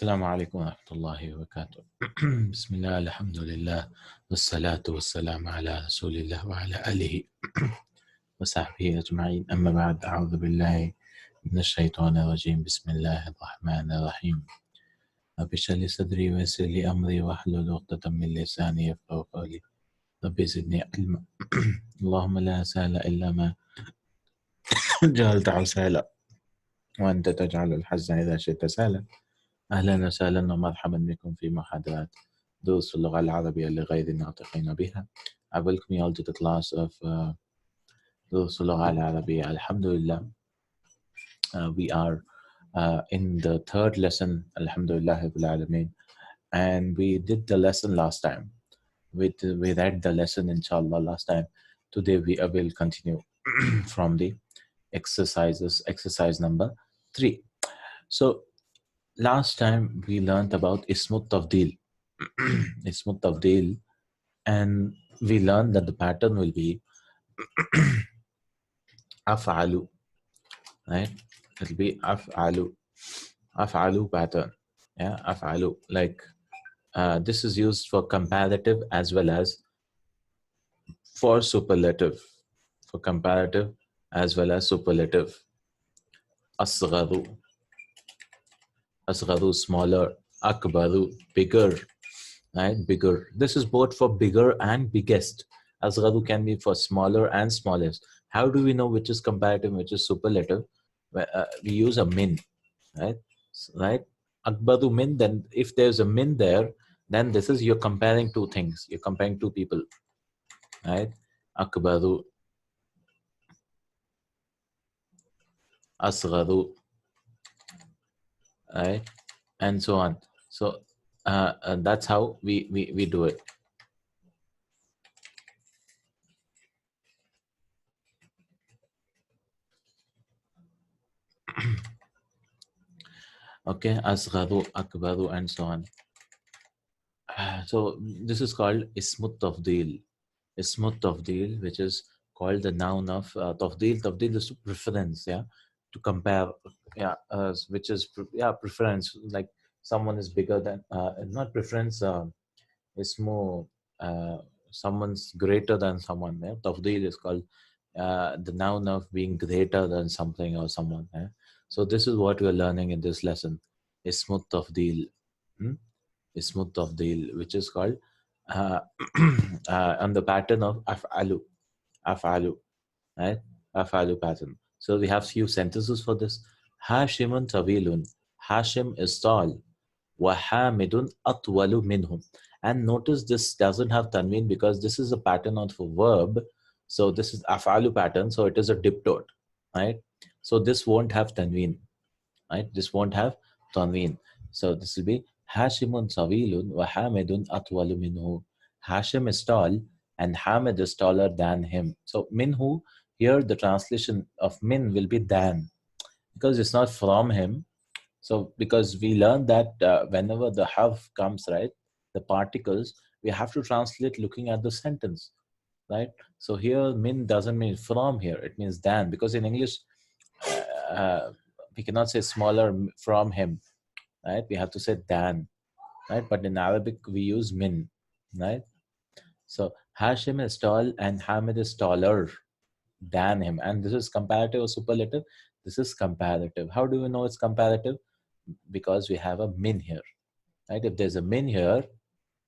السلام عليكم ورحمة الله وبركاته. بسم الله الحمد لله والصلاة والسلام على رسول الله وعلى آله وصحبه أجمعين. أما بعد، أعوذ بالله من الشيطان الرجيم. بسم الله الرحمن الرحيم. رب اشرح لي صدري ويسر لي أمري واحلل عقدة من لساني يفقهوا قولي. رب زدني علما. اللهم لا سهل إلا ما جعلته سهلا وأنت تجعل الحزن إذا شئت سهلا. أهلا وسهلا ومرحبا بكم في محاضرات دروس اللغة العربية لغير الناطقين بها. I welcome you all to the class of دروس اللغة العربية. Alhamdulillah, we are in the third lesson, Alhamdulillah Rabbil Alameen, and we did the lesson last time. We read the lesson, inshallah, last time. Today we will continue from the exercise number 3. So last time we learned about Ismu Tafdeel. Ismu Tafdeel, and we learned that the pattern will be af'alu, right? It will be af'alu pattern. Yeah, af'alu. Like this is used for comparative as well as for superlative. For comparative as well as superlative. Asgharu, asgharu, smaller. Akbaru, bigger. Right, bigger. This is both for bigger and biggest. Asgharu can be for smaller and smallest. How do we know which is comparative and which is superlative? We use a min, right? Right. Akbaru min. Then if there's a min there, then this is you're comparing two things. You're comparing two people, right? Akbaru, asgharu, right, and so on. So that's how we do it. Okay, asgharu, akbaru, and so on. So this is called Ismu Tafdeel. Ismu Tafdeel, which is called the noun of Tafdeel. Tafdeel is to preference, yeah, to compare, yeah, which is preference. Like someone is bigger than, not preference. Ismu, someone's greater than someone. Yeah? Tafdeel is called the noun of being greater than something or someone. Yeah? So this is what we are learning in this lesson. Ismu Tafdeel. Ismu Tafdeel, which is called on the pattern of af'alu, right? Af'alu pattern. So we have few sentences for this. Hashimun tawilun. Hashim is tall. Wa hamidun atwalu minhum. And notice this doesn't have tanween because this is a pattern of a verb. So this is af'alu pattern. So it is a diptote, right? So this won't have tanween, right? This won't have tanween. So this will be Hashimun tawilun wa hamidun atwalu minhu. Hashim is tall and Hamid is taller than him. So minhu, here the translation of min will be than, because it's not from him. So because we learned that whenever the harf comes, right, the particles, we have to translate looking at the sentence, right? So here min doesn't mean from here, it means than, because in English we cannot say smaller from him, right? We have to say than, right? But in Arabic we use min, right? So Hashim is tall and Hamid is taller than him. And this is comparative or superlative? This is comparative. How do we know it's comparative? Because we have a min here, right? If there's a min here,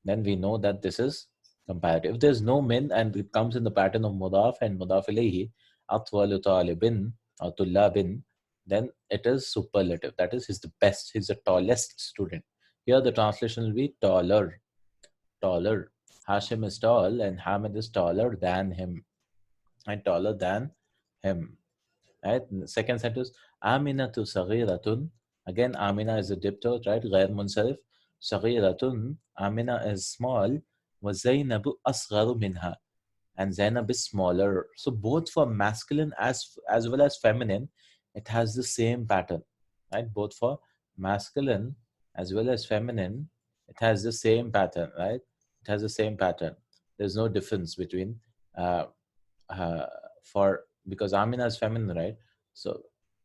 then we know that this is comparative. If there's no min and it comes in the pattern of mudaf and mudaf ilayhi, atwalu talibin or tullabin, then it is superlative. That is, he's the best, he's the tallest student. Here the translation will be taller, taller. Hashim is tall and Hamid is taller than him, and taller than him. Right? The second sentence, Aminatu saghiratun. Again, Amina is a diptote, right? Ghair munsarif. Saghiratun. Amina is small. Wa Zainabu asgharu minha. And Zainab is smaller. So both for masculine as well as feminine, it has the same pattern, right? Both for masculine as well as feminine, it has the same pattern, right? It has the same pattern. There's no difference between for, because Amina is feminine, right? So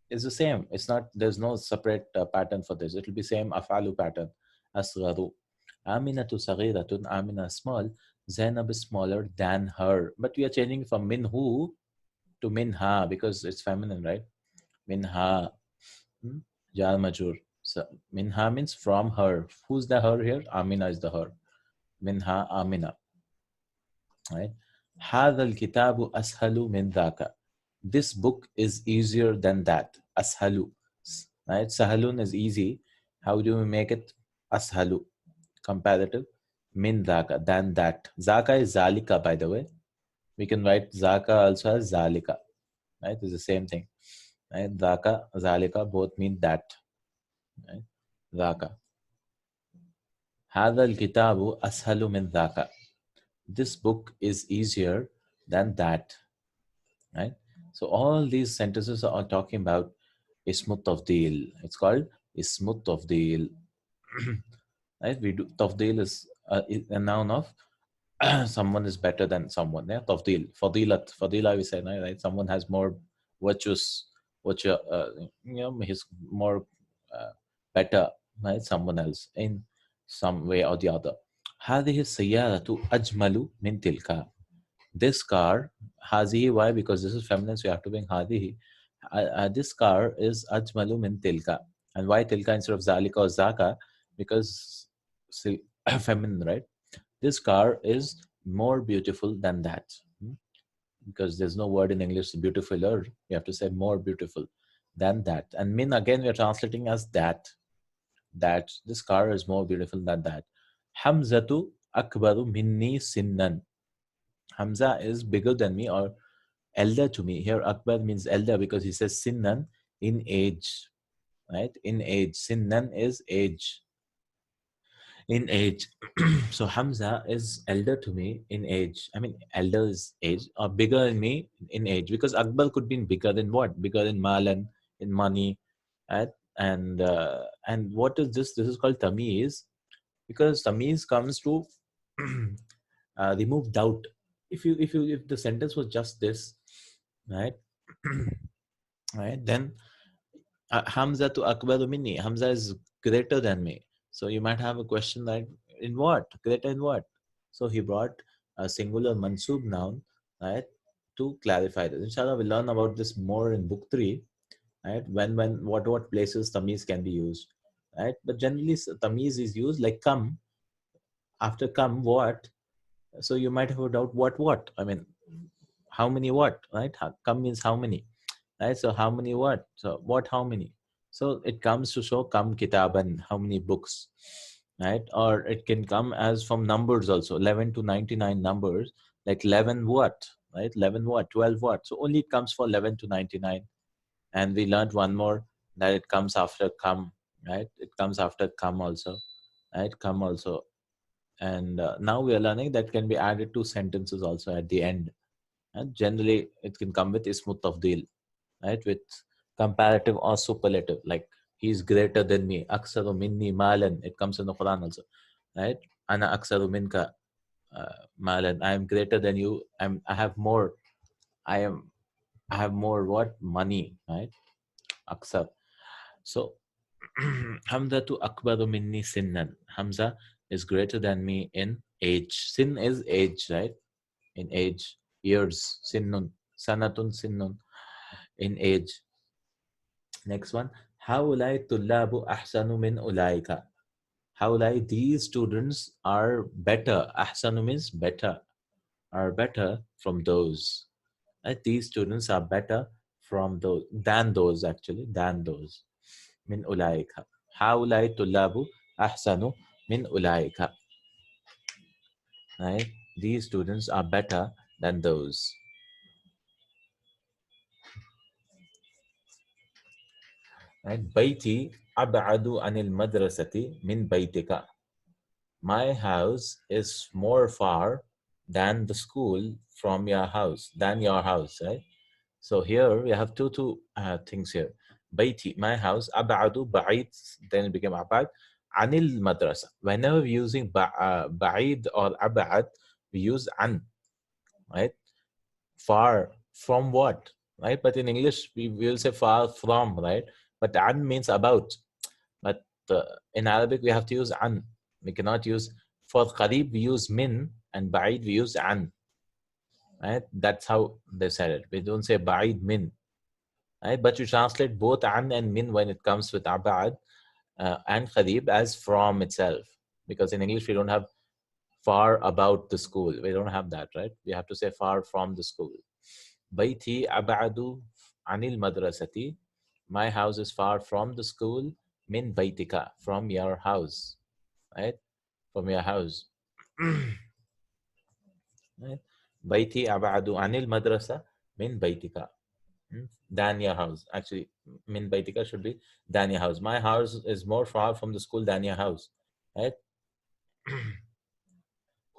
It's the same. It's not. There's no separate pattern for this. It'll be same afalu pattern. Asgharu. Aminatu saghiratun. Amina is small. Zainab is smaller than her. But we are changing from minhu to minha because it's feminine, right? Minha. Hmm? Jar majur. So minha means from her. Who's the her here? Amina is the her. Minha Amina. Right? هذا الكتاب أسهل من ذاك. This book is easier than that. Ashalu. Right? Sahalun is easy. How do we make it? Ashalu. Comparative. Min dhaka. Than that. Zaka is zalika, by the way. We can write zaka also as zalika. Right? It's the same thing. Right? Zaka, zalika both mean that. Right? Zaka. هذا الكتاب أسهل من ذاك. This book is easier than that. Right? So all these sentences are talking about Ismu Tafdeel. It's called Ismu Tafdeel. Right? We do Tafdeel is a noun of someone is better than someone. Yeah, Tafdeel. Fadilat. Fadila we say, right? Someone has more virtuous, virtue, he's more uh, better, right? Someone else in some way or the other. هذه السيارة أجمل من تلك. This car, hazihi, why? Because this is feminine, so you have to bring hadihi. This car is ajmalu min tilka. And why tilka instead of zalika or zaka? Because see, feminine, right? This car is more beautiful than that. Because there's no word in English beautifuler. You have to say more beautiful than that. And min again, we are translating as that. That this car is more beautiful than that. Hamzatu akbaru minni sinnan. Hamza is bigger than me or elder to me. Here, Akbar means elder because he says Sinnan in age, right? In age. Sinnan is age. In age. So Hamza is elder to me in age. I mean, elder is age or bigger than me in age because Akbar could be bigger than what? Bigger than Malan, in money, right? And what is this? This is called tamyiz because tamyiz comes to remove doubt. If the sentence was just this, right? Right, then Hamza to akbaru minni. Hamza is greater than me. So you might have a question like, in what? Greater in what? So he brought a singular mansub noun, right, to clarify this. Inshallah, we'll learn about this more in book 3, right? When, what places tamiz can be used, right? But generally, tamiz is used like come, after come, what? So you might have a doubt, what? I mean, how many what, right? Come means how many, right? So how many what? So what, how many? So it comes to show kam kitaban, how many books, right? Or it can come as from numbers also, 11 to 99 numbers, like 11 what, right? 11 what, 12 what? So only it comes for 11 to 99. And we learned one more that it comes after come, right? It comes after come also, right? Come also. And now we are learning that can be added to sentences also at the end. And generally, it can come with ismu tafdeel, right? With comparative or superlative, like he's greater than me. Aksaru minni malan. It comes in the Quran also, right? Ana aksaru minka malan. I am greater than you. I have more. I am. I have more what? Money, right? Aksar. So Hamza to akbaru minni sinnan. Hamza is greater than me in age. Sin is age, right? In age, years. Sinnun. Sanatun sinnun. In age. Next one. Haulai tullabu ahsanu min ulaika. Haulai, these students are better. Ahsanu means better. Are better from those. Right? These students are better from those. Than those, actually. Than those. Min ulaika. Haulai tullabu ahsanu min ulaika. Right? These students are better than those. Right? Baiti ab'adu anil madrasati min baitika. My house is more far than the school from your house, than your house, right? So here we have two things here. Baiti, my house, ab'adu, ba'id, then it became ab'ad, anil madrasa. Whenever we're using ba'id or ab'ad, we use an, right? Far from what? right? But in English, we will say far from, right? But an means about. But in Arabic, we have to use an. We cannot use, for qarib, we use min, and ba'id, we use an, right? That's how they said it. We don't say ba'id min, right? But you translate both an and min when it comes with abad and qarib as from itself. Because in English, we don't have far about the school. We don't have that, right? We have to say far from the school. Baiti abadu anil madrasati. My house is far from the school. Min baitika, from your house, right? From your house. Right? Baiti abadu anil madrasa min baitika. Than your house. Actually, min baitika should be than your house. My house is more far from the school than your house, right?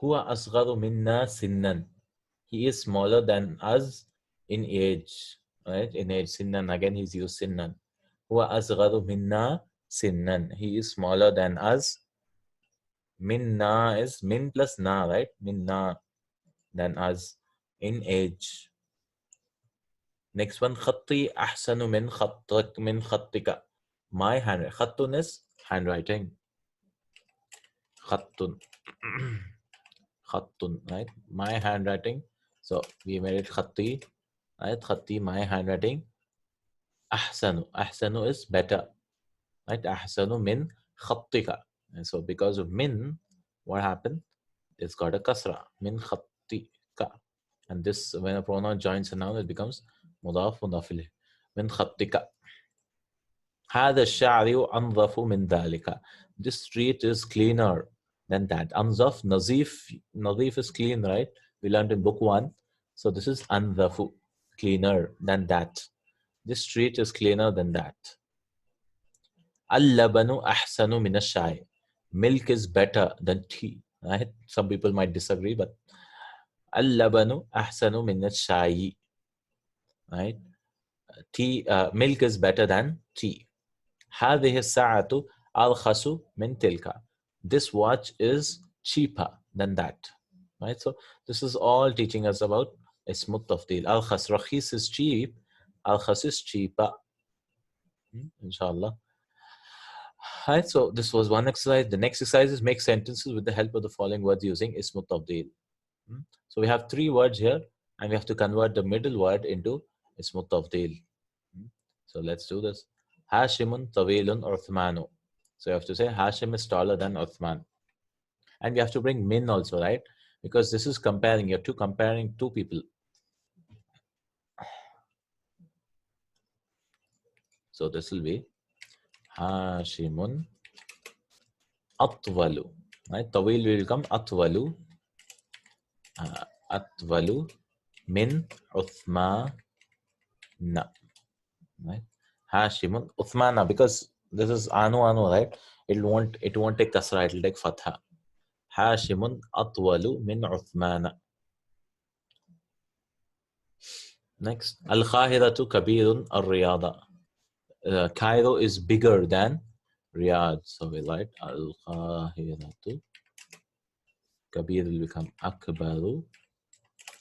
Huwa asgharu minna sinnan. He is smaller than us in age, right? In age, sinnan. Again, he's used sinnan. Huwa asgharu minna sinnan. He is smaller than us. Minna is min plus na, right? Minna, than us in age. Next one, khatti ahsanu min khattika. My handwriting. Khattun is handwriting. Khattun. Khattun, right? My handwriting. So we made it khatti, right? Khatti, my handwriting. Ahsanu. Ahsanu is better, right? Ahsanu min khattika. And so because of min, what happened? It's got a kasra. Min khattika. And this, when a pronoun joins a noun, it becomes mudaf mudaf ilayh. Min khattika. هذا الشعر أنظف من ذلك. This street is cleaner than that. Anzaf, nazif. Nazif is clean, right? We learned in book 1. So this is anzafu, cleaner than that. This street is cleaner than that. Al-labanu ahsanu min ash-shay. Milk is better than tea, right? Some people might disagree, but al-labanu ahsanu min ash-shay, right? Tea, milk is better than tea. هذه الساعة أرخص من تلك. This watch is cheaper than that, right? So this is all teaching us about Ismu Tafdeel. Al-khas, rakhis is cheap. Al-khas is cheaper. Inshallah. Right, so this was one exercise. The next exercise is make sentences with the help of the following words using Ismu Tafdeel. So we have 3 words here, and we have to convert the middle word into Ismu Tafdeel. So let's do this. Hashimun tawilun Uthmanu. So you have to say Hashim is taller than Uthman. And we have to bring min also, right? Because this is comparing. You're comparing 2 people. So this will be Hashimun atwalu. Right? Tawil will become atwalu. Atwalu min Uthmana. Right? Hashimun Uthmana, because this is anu, right? It won't take kasra, it will take fatha. Hashimun atwalu min Uthmana. Next, Al-Qahiratu kabirun al-Riyada. Cairo is bigger than Riyadh. So we write Al-Qahiratu. Kabir will become Akbaru.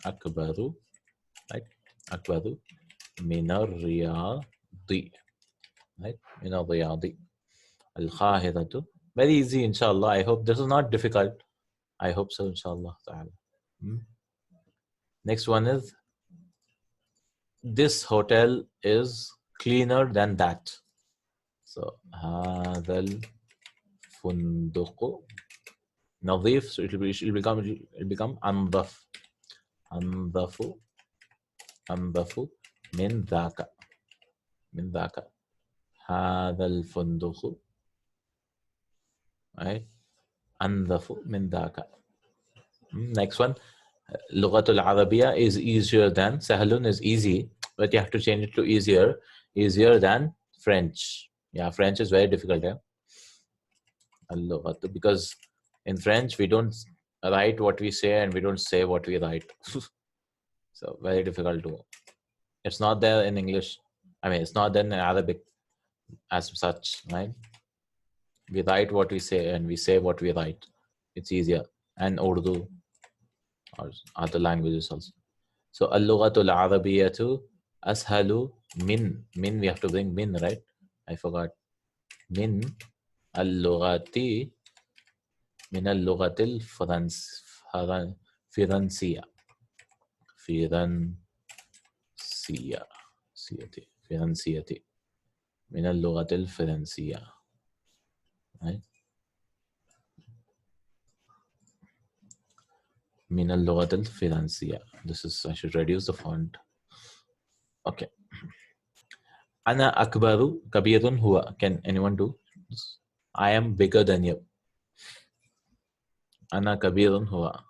Akbaru. Right? Akbaru min al-Riyadi. Right? Min al-Riyadi. Al-Qahiratu. Very easy, inshallah. I hope this is not difficult. I hope so, inshallah. Next one is, this hotel is cleaner than that. So هذا الفندق نظيف. So it will become أنظف. أنظف من ذاك. من ذاك. هذا الفندق. Right? أنظف من ذاك. Next one. لغة العربية is easier than. Sahlun is easy, but you have to change it to easier. Easier than French. Yeah, French is very difficult. Yeah? Because in French we don't write what we say and we don't say what we write. So very difficult to. It's not there in English. I mean, it's not there in Arabic as such, right? We write what we say and we say what we write. It's easier. And Urdu or other languages also. So al-lughatul arabiyyatu Ashalu min we have to bring min, right? I forgot. Min al-lughati min al-lughatil firansiya firansiya firansiyati min al-lughatil firansiya, right? Min al-lughatil firansiya. This is, I should reduce the font. Okay. Ana akbaru kabirun huwa. Can anyone do this? I am bigger than you. Ana kabirun huwa.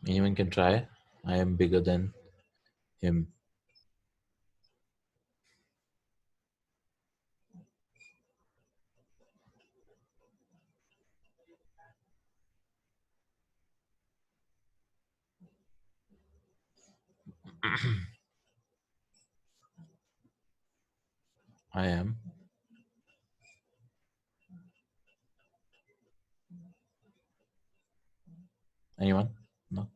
Anyone can try. I am bigger than him. I am. Anyone? No?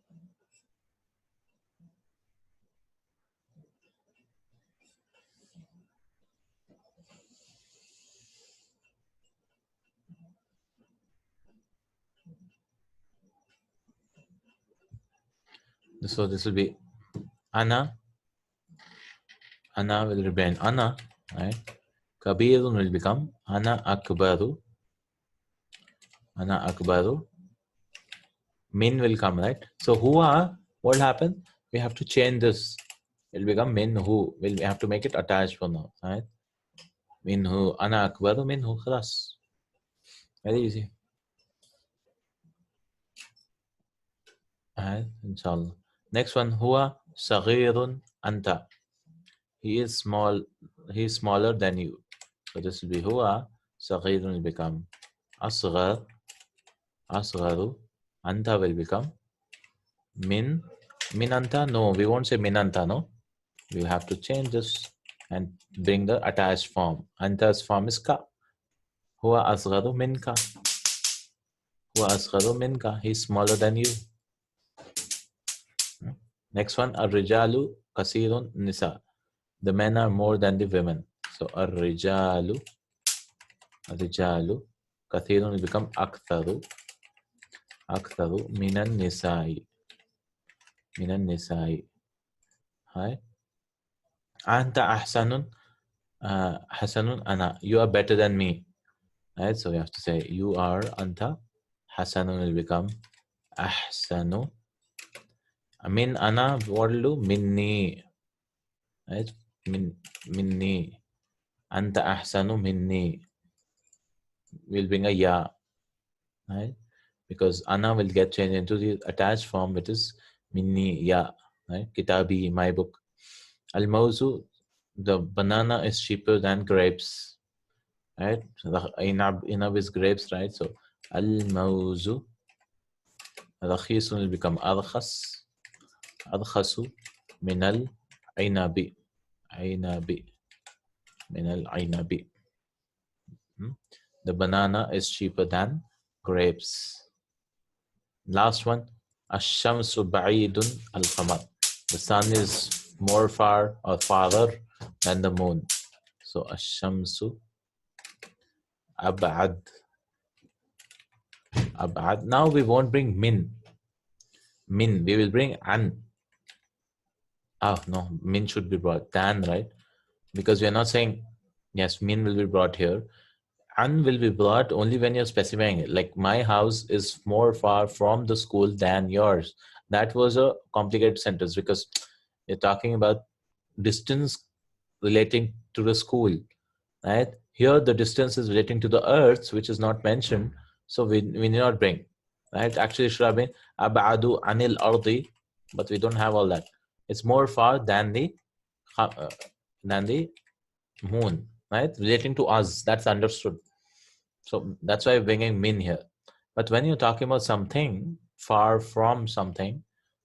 So this will be Ana. Ana will remain Ana, right? Kabirun will become Ana akbaru. Ana akbaru. Min will come, right? So huwa, what will happen? We have to change this. It will become min hu. We have to make it attached for now, right? Min hu. Ana akbaru min hu. Khalas. Very easy. Alright, inshallah. Next one, huwa saghirun anta. He is small. He is smaller than you. So this will be huwa saghirun will become asghar. Asgharu. Anta will become min. Min anta? No, we won't say min anta, no. We have to change this and bring the attached form. Anta's form is ka. Huwa asgharu minka. Huwa asgharu minka. He is smaller than you. Next one, ar-rijalu kasirun nisa. The men are more than the women. So ar-rijalu kathirun will become aktharu minan nisai. Hi. Anta ahsanun hasanun ana. You are better than me. Right? So we have to say you are anta. Hasanun will become ahsanu. Min ana, what will do? Minni. Right? Minni. Anta ahsanu minni. We'll bring a ya. Right? Because ana will get changed into the attached form, which is minni ya. Right? Kitabi, my book. Al-mawzu, the banana is cheaper than grapes. Right? The inab is grapes, right? So al-mawzu. Rakhisun will become arkhas. Arkhasu minal ainabi. Minal ainabi. The banana is cheaper than grapes. Last one, ash-shamsu ba'idun al-qamar. The sun is more far or farther than the moon. So ash-shamsu ab'ad. Ab'ad. Now we won't bring min. Min. We will bring an. Oh no, min should be brought. Dan, right? Because we are not saying, yes, min will be brought here. An will be brought only when you're specifying it. Like my house is more far from the school than yours. That was a complicated sentence because you're talking about distance relating to the school, right? Here the distance is relating to the earth, which is not mentioned. So we need not bring, right? Actually, it should have been abadu anil ardi, but we don't have all that. It's more far than the moon, right? Relating to us, that's understood. So that's why I'm bringing min here. But when you're talking about something far from something,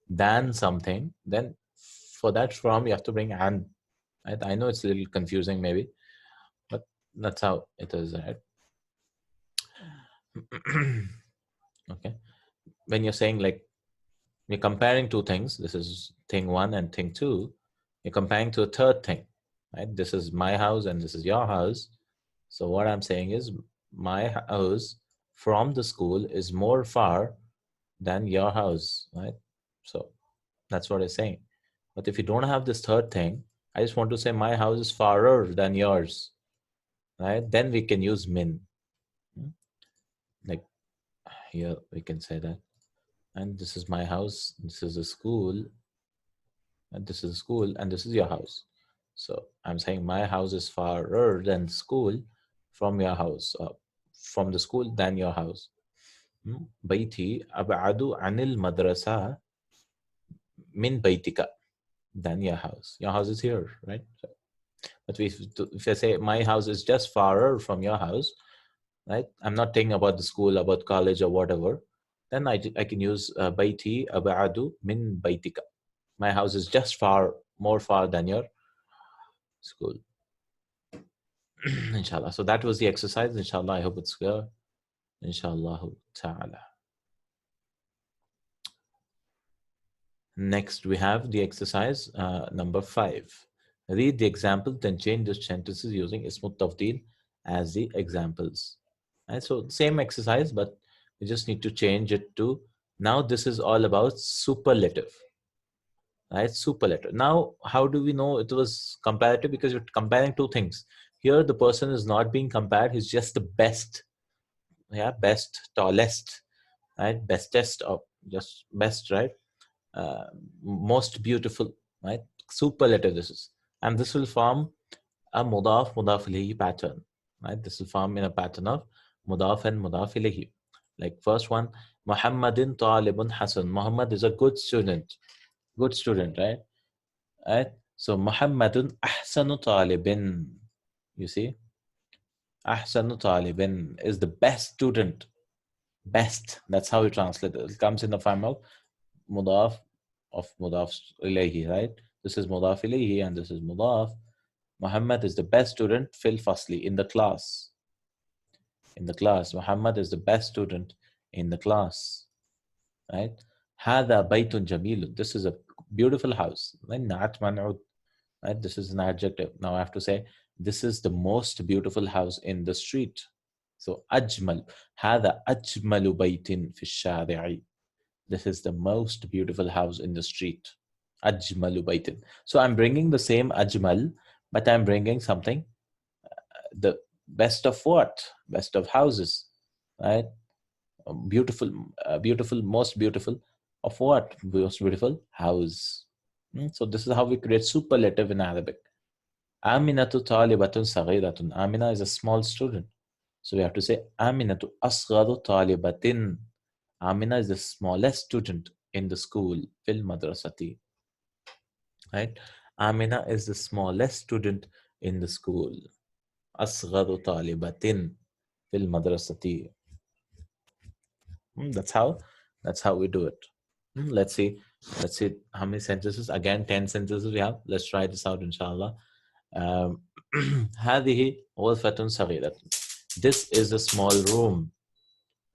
than something, then for that from you have to bring an. Right? I know it's a little confusing maybe, but that's how it is, right? Okay. When you're saying like you're comparing two things, this is thing one and thing two, you're comparing to a third thing, right? This is my house and this is your house. So what I'm saying is my house from the school is more far than your house, right? So that's what I'm saying. But if you don't have this third thing, I just want to say my house is farer than yours, right? Then we can use min. Like here we can say that. And this is my house, this is a school, and this is a school, and this is your house. So I'm saying my house is farer than school from your house, from the school than your house. بيتي أبعد عن المدرسة من بيتك than your house. Your house is here, right? So, but if I say my house is just farer from your house, right? I'm not talking about the school, about college or whatever. Then I can use بيتي أبعد من بيتك. My house is just far, more far than your school. Inshallah. So that was the exercise. Inshallah, I hope it's clear. Inshallah ta'ala. Next, we have the exercise number 5. Read the example, then change the sentences using Ismu Tafdeel as the examples. And so same exercise, but we just need to change it to, now this is all about superlative. Right? Superlative. Now, how do we know it was comparative? Because you're comparing two things. Here, the person is not being compared. He's just the best. Yeah, best, tallest, right? Bestest, or just best, right? Most beautiful, right? Superlative this is. And this will form a mudaf ilayhi pattern, right? This will form in a pattern of mudaf and mudaf ilayhi. Like first one, Muhammadin talibun hasan. Muhammad is a good student. Good student, right? Right? So Muhammadun ahsanu talibin. You see? Ahsanu talibin is the best student. Best. That's how we translate it. It comes in the form of mudaf ilayhi, right? This is mudaf ilayhi and this is mudaf. Muhammad is the best student, fil fasli, in the class. In the class. Muhammad is the best student in the class. Right? Hada baytun jamilun. This is a beautiful house. Right? This is an adjective. Now I have to say, this is the most beautiful house in the street. So ajmal. Hada ajmalu baytin fi shari'i. This is the most beautiful house in the street. Ajmalu baytin. So I'm bringing the same ajmal, but I'm bringing something, the best of what? Best of houses, right? Beautiful, beautiful, most beautiful of what? Most beautiful house. So this is how we create superlative in Arabic. Aminatu talibatun saghiratun. Amina is a small student. So we have to say Aminatu asgharu talibatin. Amina is the smallest student in the school. Fil madrasati. Right? Amina is the smallest student in the school. Asgharu talibatin fil madrasati. That's how we do it. Let's see how many sentences. Again, 10 sentences we have. Let's try this out, inshallah. هذه غرفة صغيرة. This is a small room,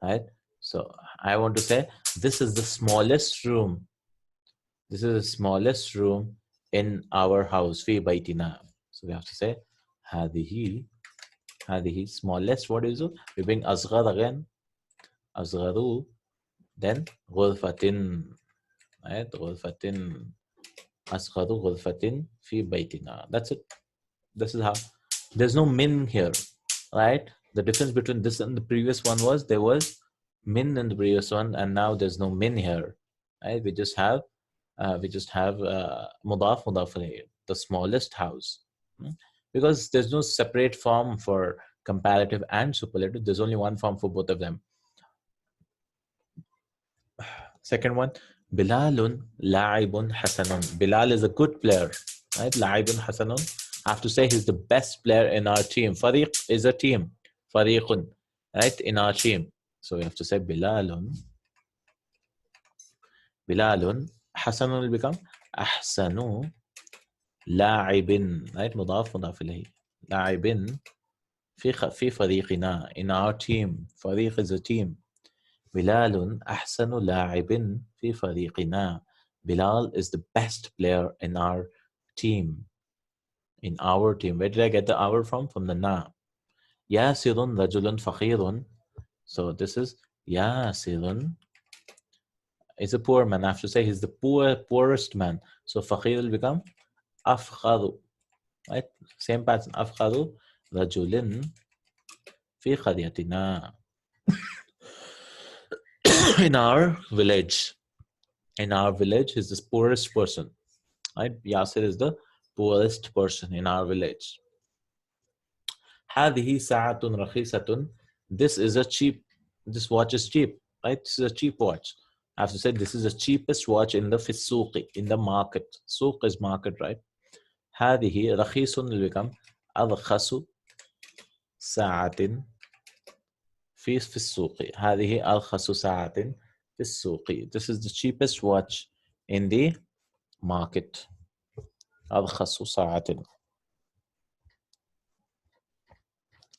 right? So I want to say this is the smallest room. This is the smallest room in our house. في بيتنا. So we have to say هذه smallest. What is it? We bring أصغر again. أصغر. Then غرفة. Right? غرفة. أصغر غرفة في بيتنا. That's it. This is how. There's no min here, right? The difference between this and the previous one was there was min in the previous one, and now there's no min here, right? We just have mudaf ilayhi, the smallest house, because there's no separate form for comparative and superlative. There's only one form for both of them. Second one, Bilalun la'ibun hasanun. Bilal is a good player, right? La'ibun hasanun. I have to say he's the best player in our team. Fariq is a team. Fariqun, right? In our team. So we have to say Bilalun. Bilalun. Hasanun will become أحسن لاعب. right مضاف مضاف إليه. لاعب في فريقنا in our team. فريق is a team. بلال أحسن لاعب في فريقنا. Bilal is the best player in our team. In our team. Where did I get the our from? From the na. ياسر رجل فقير. So this is ياسر is a poor man. I have to say he's the poorest man. So فقير will become أفقر. Right? Same pattern. أفقر رجل في قريتنا. In our village. In our village, he's the poorest person. Right? Yasir is the poorest person in our village. هذه ساعة رخيصة. This is a cheap. This watch is cheap. Right? This is a cheap watch. I have to say this is the cheapest watch in the fisuqi, in the market. Suq is market, right? هذه رخيص will become أرخص ساعة في السوق. هذه أرخص ساعة في السوق. This is the cheapest watch in the market. أرخص ساعة.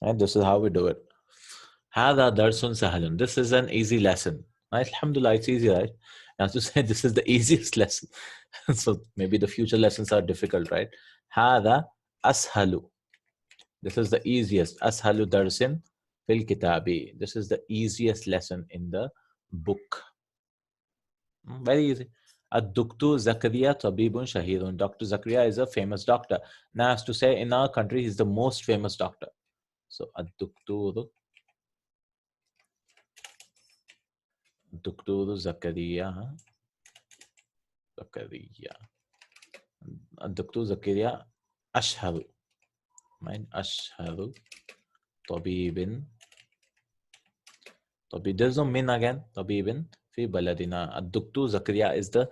And this is how we do it. هذا درس سهل. This is an easy lesson. Right? Alhamdulillah, it's easy, right? I have to say this is the easiest lesson. So maybe the future lessons are difficult, right? هذا أسهل. This is the easiest. أسهل درس في الكتاب. This is the easiest lesson in the book. Very easy. الدكتور زكريا طبيب شهير. Dr. Zakaria is a famous doctor. Now, as to say, in our country, he's the most famous doctor. So, الدكتور زكريا. الدكتور زكريا أشهر. أشهر طبيب. There's no min again. طبيب في بلدنا. الدكتور زكريا is the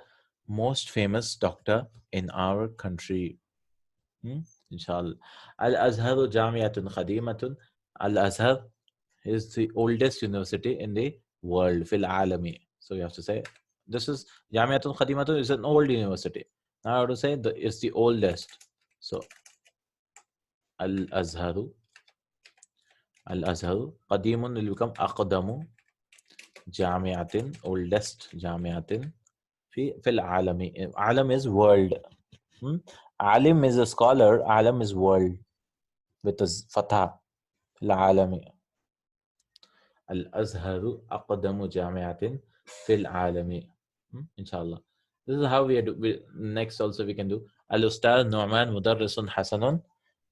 most famous doctor in our country. Inshallah. Al-Azhar Jamiatun Khadimatun. Al-Azhar is the oldest university in the world. Fil alami. So you have to say this is Jamiatun Khadimatun is an old university. Now I have to say it's the oldest. So Al-Azhar. Al-Azhar Qadimun will become Aqdamu Jamiatin, oldest Jamiatin fil alami. Alam is world. Alim is a scholar. Alam is world with a fatha. العالمي. الأزهر أقدم جامعة في العالم. Inshallah. This is how we do. Next also we can do. Al-Ustad Nu'man Mudarrisun Hasanun.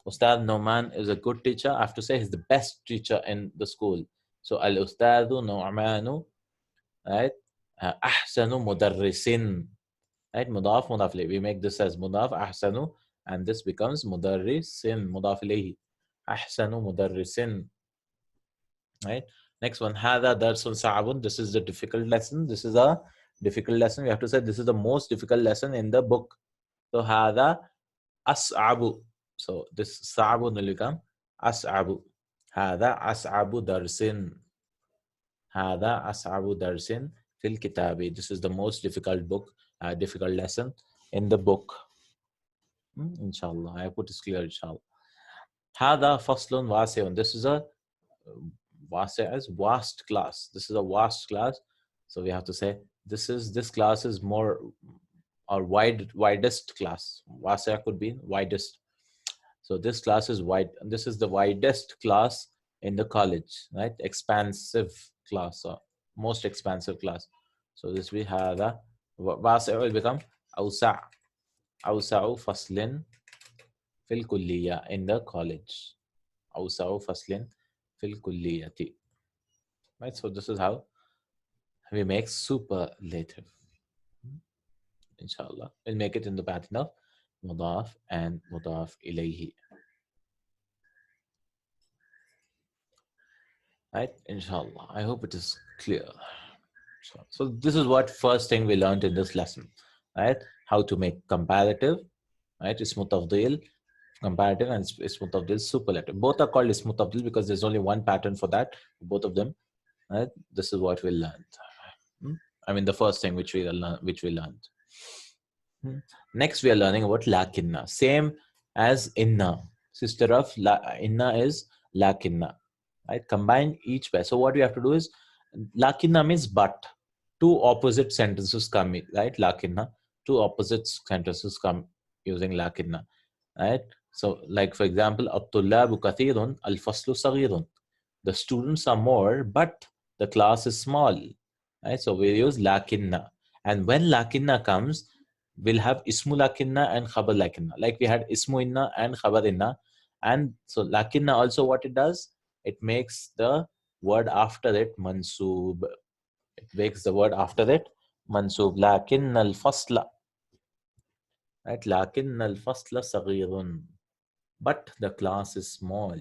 Ustad Nu'man is a good teacher. I have to say he's the best teacher in the school. So Al-Ustad Nu'manu, right? Ahsanu Mudarrisin. Right? Mudaf, mudaf ilayhi. We make this as mudaf, ahsanu, and this becomes mudarrisin, mudaf ilayhi. Ahsanu mudarrisin. Right? Next one, hada darsun sa'abun. This is the difficult lesson. This is a difficult lesson. We have to say this is the most difficult lesson in the book. So hada as'abu. So this sa'abun will become as'abu. Hada as'abu darsin. Hada as'abu darsin fil kitabi. This is the most difficult book, difficult lesson in the book. Inshallah. I hope it is clear, inshallah. Hada faslun wasi'un. This is a vast class. This is a vast class. So we have to say this class is more or widest class. Wasi' could be widest. So this class is wide. This is the widest class in the college, right? Expansive class, or most expansive class. So this we have the wasi' will become awsa'. Awsa'u faslin fil kulliya, in the college. Awsa'u faslin fil kulliyati. Right? So this is how we make superlative. Inshallah. We'll make it in the pattern of mudaf and mudaf ilayhi. Right? Inshallah. I hope it is clear. So this is what first thing we learned in this lesson. Right? How to make comparative. Right? Ismu Tafdeel, comparative, and Ismu Tafdeel, superlative. Both are called Ismu Tafdeel because there's only one pattern for that, both of them. Right? This is what we learned. I mean, the first thing which we learned. Next, we are learning about lakinna. Same as inna. Sister of inna is lakinna. Right? Combine each pair. So what we have to do is lakinna means but. Two opposite sentences come, right? Lakinna. Two opposite sentences come using lakinna. Right? So, like for example, at-tullabu kathirun, al-faslu saghirun. The students are more, but the class is small. Right? So we use lakinna. And when lakinna comes, we'll have ismu lakinna and khabar lakinna. Like we had ismu inna and khabar inna. And so lakinna also what it does, it makes the word after it mansoob. It makes the word after it mansoob. Lakinna al-fasla. Right? Lakinna al-fasla saghirun. But the class is small.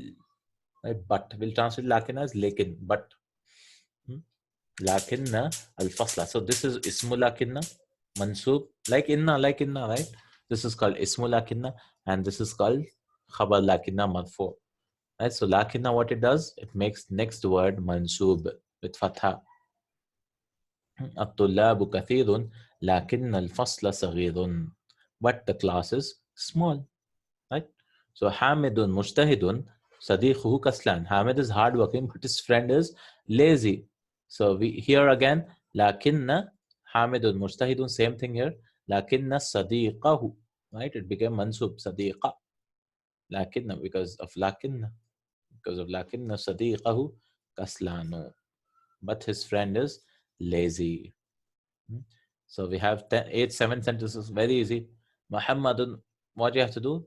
Right? But we'll translate lakinna as lekin. But lakinna al-fasla. So this is ismu lakinna mansoob, like inna, right? This is called ismu lakinna, and this is called khabar lakinna marfu. Right? So lakinna, what it does, it makes next word mansoob with fatha. At-tullabu kathirun lakinna al-fasla saghirun. But the class is small. Right? So Hamidun mujtahidun sadiquhu kaslan. Hamid is hardworking, but his friend is lazy. So we here again lakinna Hamidun mujtahidun, same thing here. Lakinna sadiqahu. Right? It became mansub sadiqa. Lakinna because of lakinna. Because of lakinna sadiqahu kaslanu. But his friend is lazy. So we have 7 sentences. Very easy. Muhammadun, what you have to do?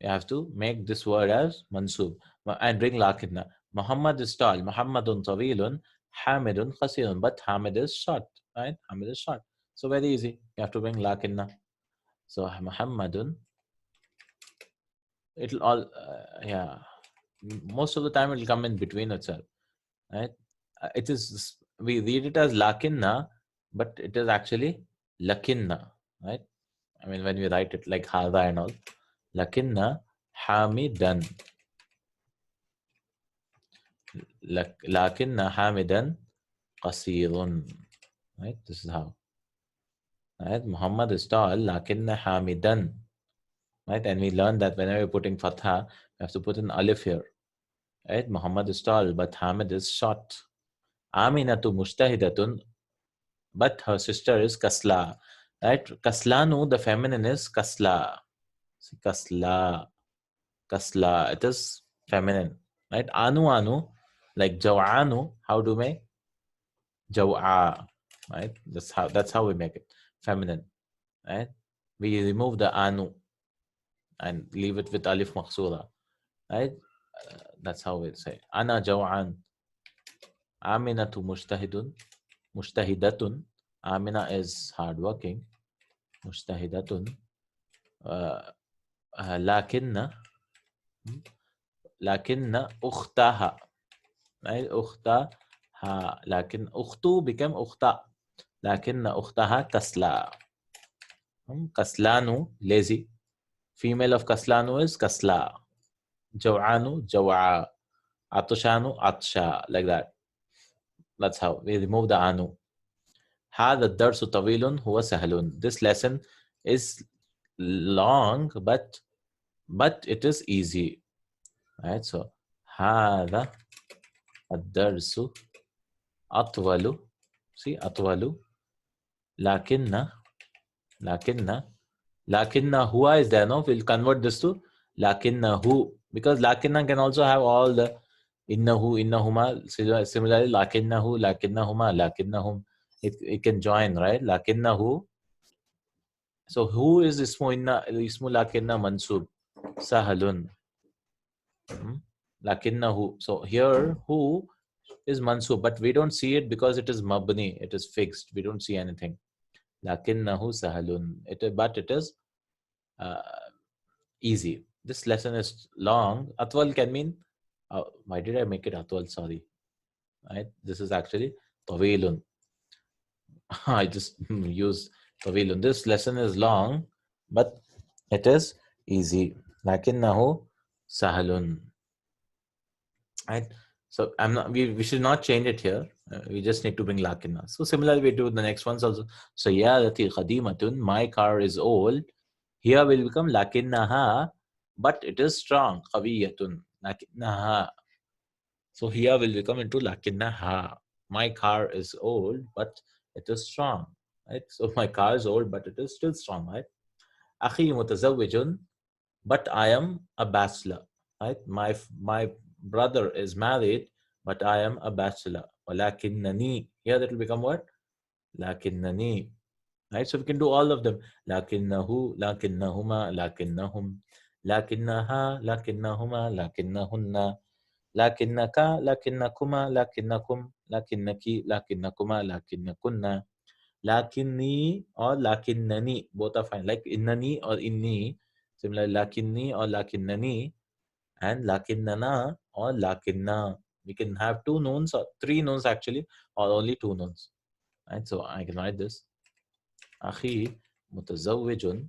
You have to make this word as mansub and bring lakinna. Muhammad is tall. Muhammadun tawilun. Hamidun qasirun. But Hamid is short. Right? Hamid is short. So very easy. You have to bring lakinna. So Muhammadun. It'll all, yeah. Most of the time it'll come in between itself. Right? It is, we read it as lakinna, but it is actually lakinna. Right? I mean, when we write it like hadha and all. Lakinna hamidan. لكن حامدا قصير. Right? This is how. Right? Muhammad is tall. لكن حامدا. Right? And we learned that whenever you're putting fatha, you have to put an alif here. Right? Muhammad is tall, but Hamid is short. Aminatu mujtahidatun, but her sister is kasla. Right? Kaslanu, the feminine is kasla. Kasla. Kasla. It is feminine. Right? Anu, like jaw'anu, how do we? Jaw'a, right? That's how we make it feminine, right? We remove the anu and leave it with alif maksura, right? That's how we say ana jaw'an. Aminatu mujtahidatun. Amina is hardworking. Mujtahidatun. uh, lakinna ukhtaha, right? Ukhtaha, lakin ukhtu became ukhta. Lakinna ukhtaha kasla. Kaslanu, lazy. Female of kaslanu is kasla. Jaw'anu, jaw'a. Atushanu, atsha. Like that. That's how we remove the anu. هذا الدرس طويل هو سهل. This lesson is long, but it is easy. Right? So هذا الدرس أطول. See, أطول. لكن huwa is there, no? We'll convert this to lakinnahu, because lakinna can also have all the innahu, innahuma. Similarly, lakinnahuma, lakinnahum. It can join, right? Lakinnahu. So who is ismu lakinna mansub? Sahalun. Lakinnahu. So here who is mansub, but we don't see it because it is mabni. It is fixed. We don't see anything. Lakinnahu sahalun. But it is easy. This lesson is long. Atwal can mean, why did I make it atwal? Sorry. Right? This is actually tawilun. I just used tawilun. This lesson is long, but it is easy. Lakinnahu sahalun. Right? So I'm not. We should not change it here. We just need to bring lakinna. So similarly, we do the next ones also. So Sayyarati khadimatun. My car is old. Here will become lakinnaha, but it is strong. Qawiyatun. Lakinnaha. So here will become into lakinnaha. My car is old, but it is strong. Right. So my car is old, but it is still strong. Right. Akhi mutazawwijun. But I am a bachelor. Right? My brother is married, but I am a bachelor. Walakinnani. Here that will become what? Lakinnani. Right? So we can do all of them. Lakinnahu, lakinnahuma, lakinnahum, lakinnaha, lakinnahuma, lakinnahunna, lakinnaka, lakinnakuma, lakinnakum, lakinnaki, lakinnakuma, lakinnakunna, lakinni or lakinnani. Both are fine. Like innani or inni. Similar lakinni or lakinnani and lakinnana or lakinna. We can have two nouns or three nouns actually, or only two nouns. Right? So I can write this. Akhi mutazawwijun.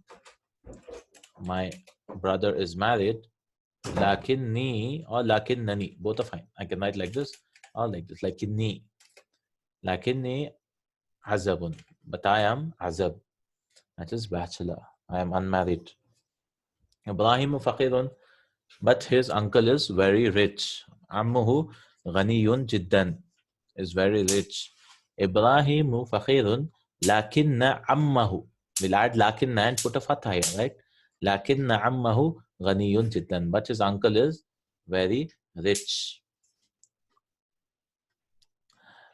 My brother is married. Lakinni or lakinnani. Both are fine. I can write like this or like this. Lakinni. Lakinni azabun. But I am azab. That is bachelor. I am unmarried. Ibrahimu faqirun. But his uncle is very rich. Ammuhu ghaniyun jiddan. Is very rich. Ibrahimu faqirun. Lakinna ammahu. We'll add lakinna and put a fatha here, right? Lakinna ammahu ghaniyun jiddan. But his uncle is very rich.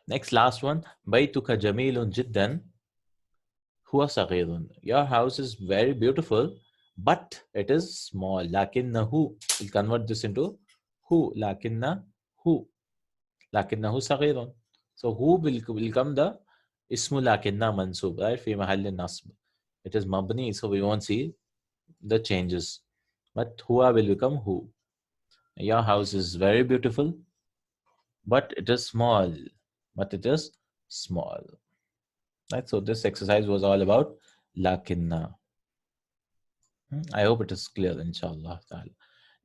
Next, last one. Baytuka jamilun jiddan. Huwa saghirun. Your house is very beautiful, but it is small. Lakinnahu. We'll convert this into who. Lakinnahu. Lakinnahu saghirun. So who will become the ismu lakinna mansub, right? Fi mahall nasb. It is mabni, so we won't see the changes. But huwa will become who. Your house is very beautiful, but it is small. But it is small. Right? So this exercise was all about lakinna. I hope it is clear, inshallah.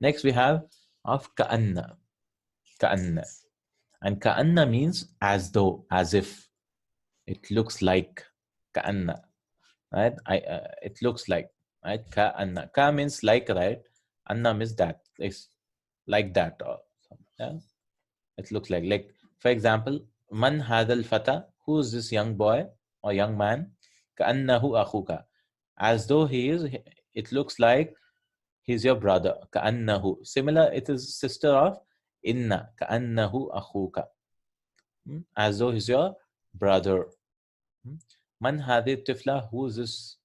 Next, we have of ka'anna. Ka'anna. And ka'anna means as though, as if. It looks like. Ka'anna. Right? It looks like. Right? Ka'anna. Ka means like, right? Anna means that. It's like that. Or, yeah? It looks like. Like, for example, man hadal fata. Who is this young boy or young man? Ka'annahu akhuka. As though he is, it looks like he's your brother. Ka'annahu. Similar, it is sister of inna. Ka'annahu akhuka. As though he's your brother. Man hadhi tifla. Who is this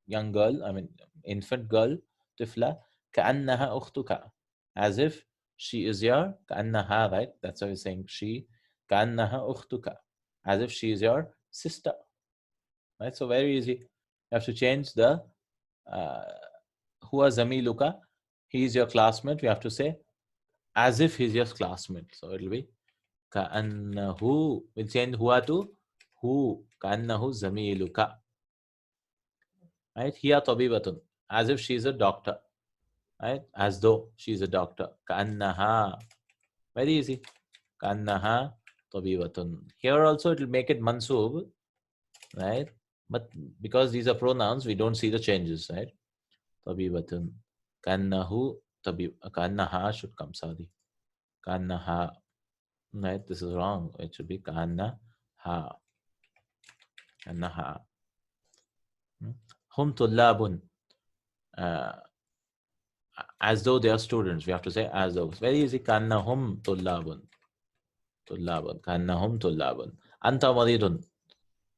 young girl? I mean, infant girl. Tifla. Ka'annaha ukhtuka. As if she is your ka'annaha, right? That's why we're saying she. Ka'annaha ukhtuka. As if she is your sister. Right? So very easy. You have to change the huwa zamiluka. He is your classmate. We have to say as if he's your classmate. So it'll be ka'annahu. We'll change huwa to hu. Ka'annahu zamiluka. Right? Hiya tabibatun. As if she's a doctor. Right? As though she's a doctor. Ka'annaha. Very easy. Ka'annaha tabibatun. Here also it will make it mansub. Right? But because these are pronouns, we don't see the changes, right? Tabibatun. Kannahu tabib. Kannaha should come, sorry. Kannaha. Right? This is wrong. It should be kannaha. Kannaha. Hum tullabun. As though they are students. We have to say as though. It's very easy. Kannahum tullabun. Tullabun. Kannahum tullabun. Anta maridun.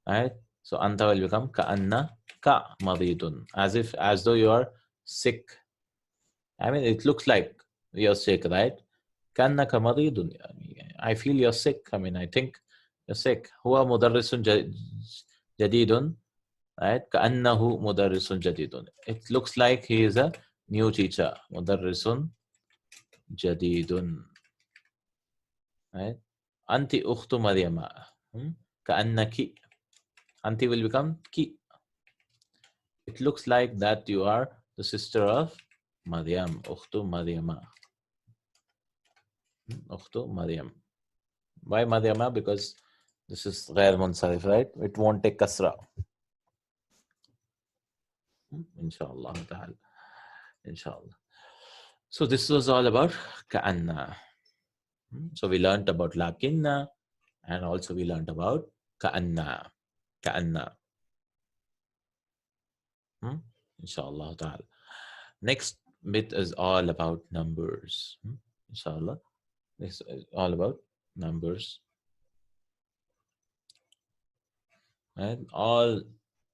Right? So anta will become ka'anna ka maridun. As though you are sick. I mean, it looks like you're sick, right? Kannaka maridun. I feel you're sick. I mean, I think you're sick. Huwa mudarrisun jadidun. Right? Ka'annahu mudarrisun jadidun. It looks like he is a new teacher. Mudarrisun jadidun. Right? Anti ukhtu Maryama. Ka'annaki. Anti will become ki. It looks like that you are the sister of Maryam. Ukhtu Maryama. Ukhtu Maryam. Why madhyama? Because this is ghair munsarif, right? It won't take kasra. Inshallah ta'ala. Inshallah. So this was all about ka'anna. So we learned about lakinna, and also we learned about ka'anna. Ka'anna. Inshallah ta'ala. Next bit is all about numbers. Inshallah. This is all about numbers. And all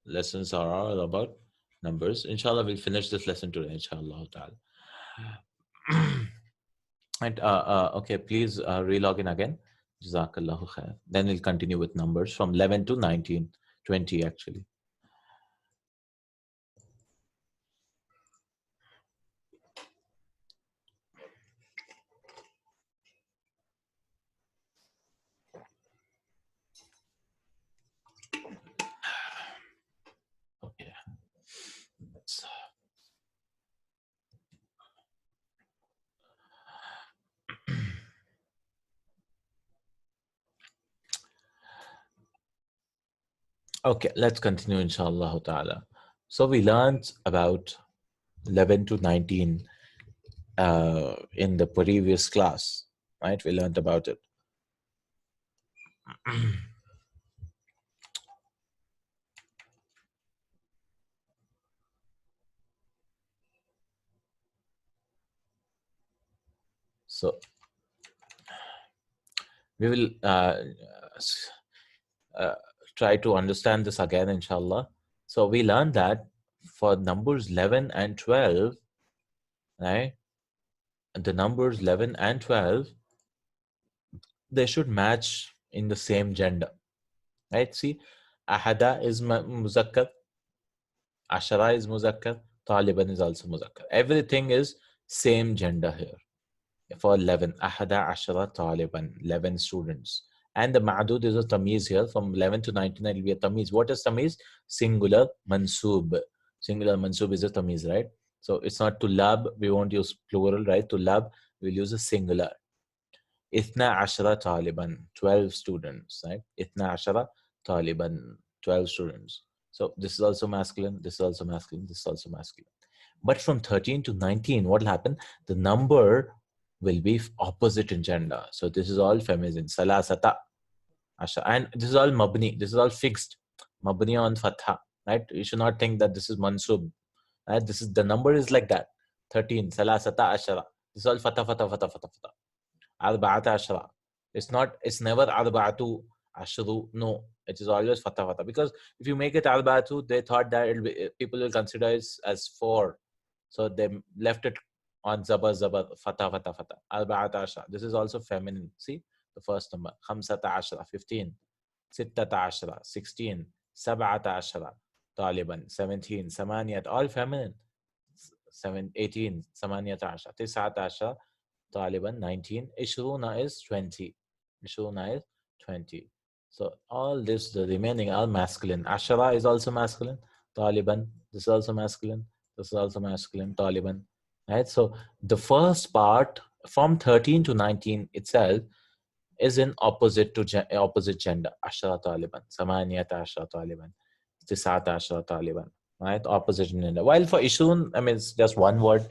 lessons are all about numbers. Inshallah, we'll finish this lesson today, inshallah ta'ala. And okay, please relog in again. Jazakallahu khair. Then we'll continue with numbers from 11 to 19, 20 actually. Okay. Okay, let's continue inshallah ta'ala. So we learned about 11 to 19 in the previous class, right? We learned about it. So we will try to understand this again, inshallah. So we learned that for numbers 11 and 12, right? The numbers 11 and 12, they should match in the same gender, right? See, ahada is muzakkar, ashara is muzakkar, taliban is also muzakkar. Everything is same gender here. For 11, ahada ashara taliban, 11 students. And the ma'dud is a tamyiz here. From 11 to 19, it will be a tamyiz. What is tamyiz? Singular mansub. Singular mansub is a tamyiz, right? So it's not tulab. We won't use plural, right? Tulab, we'll use a singular. Ithna ashara taliban, 12 students, right? Ithna ashara taliban, 12 students. So this is also masculine, this is also masculine, this is also masculine. But from 13 to 19, what will happen? The number will be opposite in gender. So this is all feminine. Salasata. And this is all mabni. This is all fixed. Mabni on fatha. Right? You should not think that this is mansub. Right? This is the number is like that. 13. Salasata ashara. This is all fatha, fatha, fatha, fatha, fatha. Arba'ata ashara. It's never arba'atu ashru. No. It is always fatha, fatha. Because if you make it arba'atu, they thought that people will consider it as 4. So they left it on zabar, zabar, fatah, fatah, fatah. Arba'ata ashra. This is also feminine. See the first number. Khamsata ashra, 15. Sittata ashra, 16. Sab'ata ashra, taliban, 17. Samaniyat, all feminine. 18. Samaniyata ashra. Tis'ata ashra, taliban, 19. Ishruna is 20. Ishruna is 20. So all this, the remaining are masculine. Ashara is also masculine. Taliban, this is also masculine. This is also masculine. Taliban. Right? So the first part from 13 to 19 itself is in opposite opposite gender. Ashara Taliban, Samaniyat Ashara Taliban, Tisat Ashara Taliban. Right? Opposite gender. While for Ishun, I mean, it's just one word.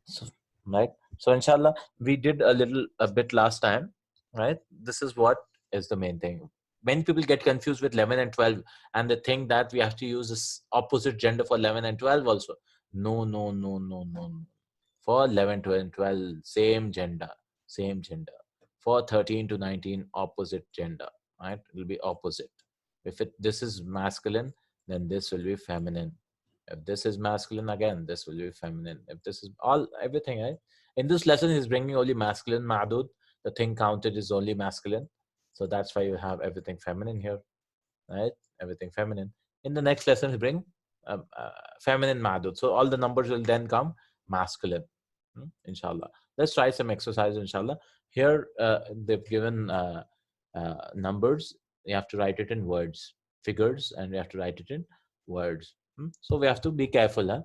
So, right? So inshallah, we did a bit last time. Right? This is what is the main thing. Many people get confused with 11 and 12 and they think that we have to use this opposite gender for 11 and 12 also. No, no, no, no, no. For 11, 12, same gender, same gender. For 13 to 19, opposite gender, right? It will be opposite. If this is masculine, then this will be feminine. If this is masculine, again, this will be feminine. If this is everything, right? In this lesson, he's bringing only masculine ma'dud. The thing counted is only masculine. So that's why you have everything feminine here, right? Everything feminine. In the next lesson, he bring feminine ma'dud. So all the numbers will then come masculine. Inshallah. Let's try some exercise, inshallah. Here, they've given numbers. You have to write it in words, figures, and you have to write it in words. So we have to be careful. Huh?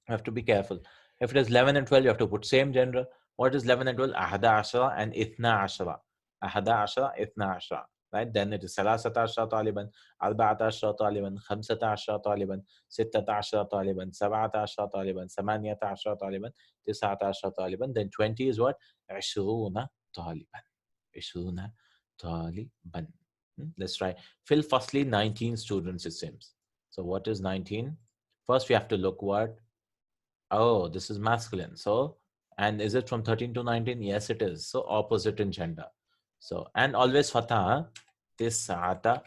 You have to be careful. If it is 11 and 12, you have to put same gender. What is 11 and 12? Ahada ashara and ithna ashara. أحد عشر اثنا عشر. Right? Then it is ثلاثة عشر طالبا, أربعة عشر طالبا, خمسة عشر طالبا, ستة عشر طالبا, سبعة عشر طالبا, ثمانية عشر طالبا, تسعة عشر طالبا. Then 20 is what? عشرون طالبا. عشرون طالبا. Let's try. Fill firstly 19 students it seems. So what is 19? First we have to look what? Oh, this is masculine. So, and is it from 13 to 19? Yes, it is. So opposite in gender. So, and always fatha, tis'ata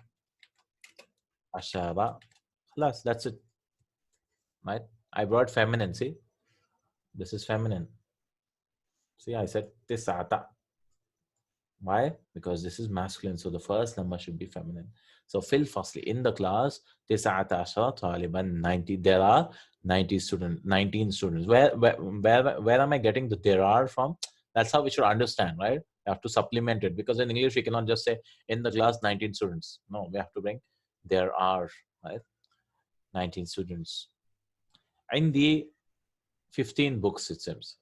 ashara. Khalas, that's it. Right? I brought feminine. See, this is feminine. See, I said tis'ata. Why? Because this is masculine. So the first number should be feminine. So fill firstly in the class, tis'ata ashara taliban 90. There are 90 students, 19 students. Where am I getting the there are from? That's how we should understand, right? We have to supplement it because in English we cannot just say in the class 19 students. No, we have to bring there are, right? 19 students. In the 15 books it seems,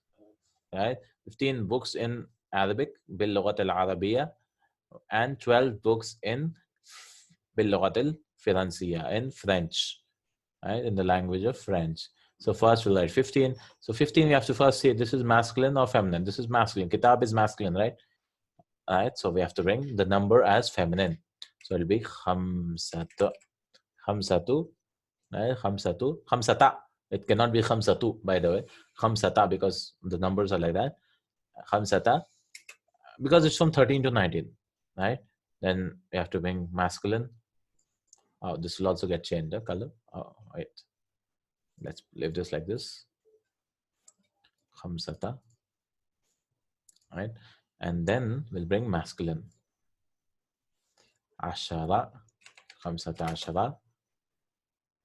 right? 15 books in Arabic باللغة العربية and 12 books in باللغة الفرنسية in French, right? In the language of French. So first we'll write 15. So 15 we have to first say this is masculine or feminine. This is masculine. Kitab is masculine, right? Right. So we have to bring the number as feminine. So it'll be khamsatu. Khamsatu. Right? Khamsatu. Khamsata. It cannot be khamsatu, by the way. Khamsata because the numbers are like that. Khamsata. Because it's from 13 to 19. Right? Then we have to bring masculine. Oh, this will also get changed, the color. Oh, wait. Let's leave this like this. Khamsata. Right? And then we'll bring masculine. Ashara. Khamsata ashara.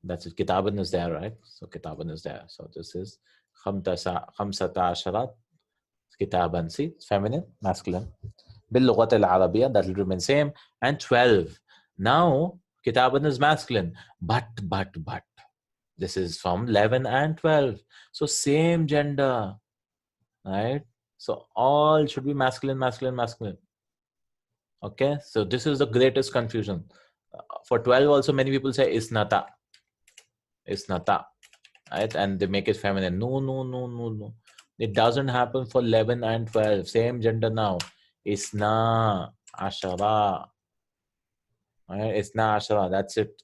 That's it. Kitaban is there, right? So kitaban is there. So this is khamsata ashara. Kitaban. See, it's feminine, masculine. باللغة العربية, that will remain same. And 12. Now, kitaban is masculine. But. This is from 11 and 12. So same gender, right? So all should be masculine, masculine, masculine. Okay, so this is the greatest confusion. For 12 also many people say isnata. Isnata, right? And they make it feminine. No. It doesn't happen for 11 and 12. Same gender now. Isna ashara. Right? Isna ashara. That's it.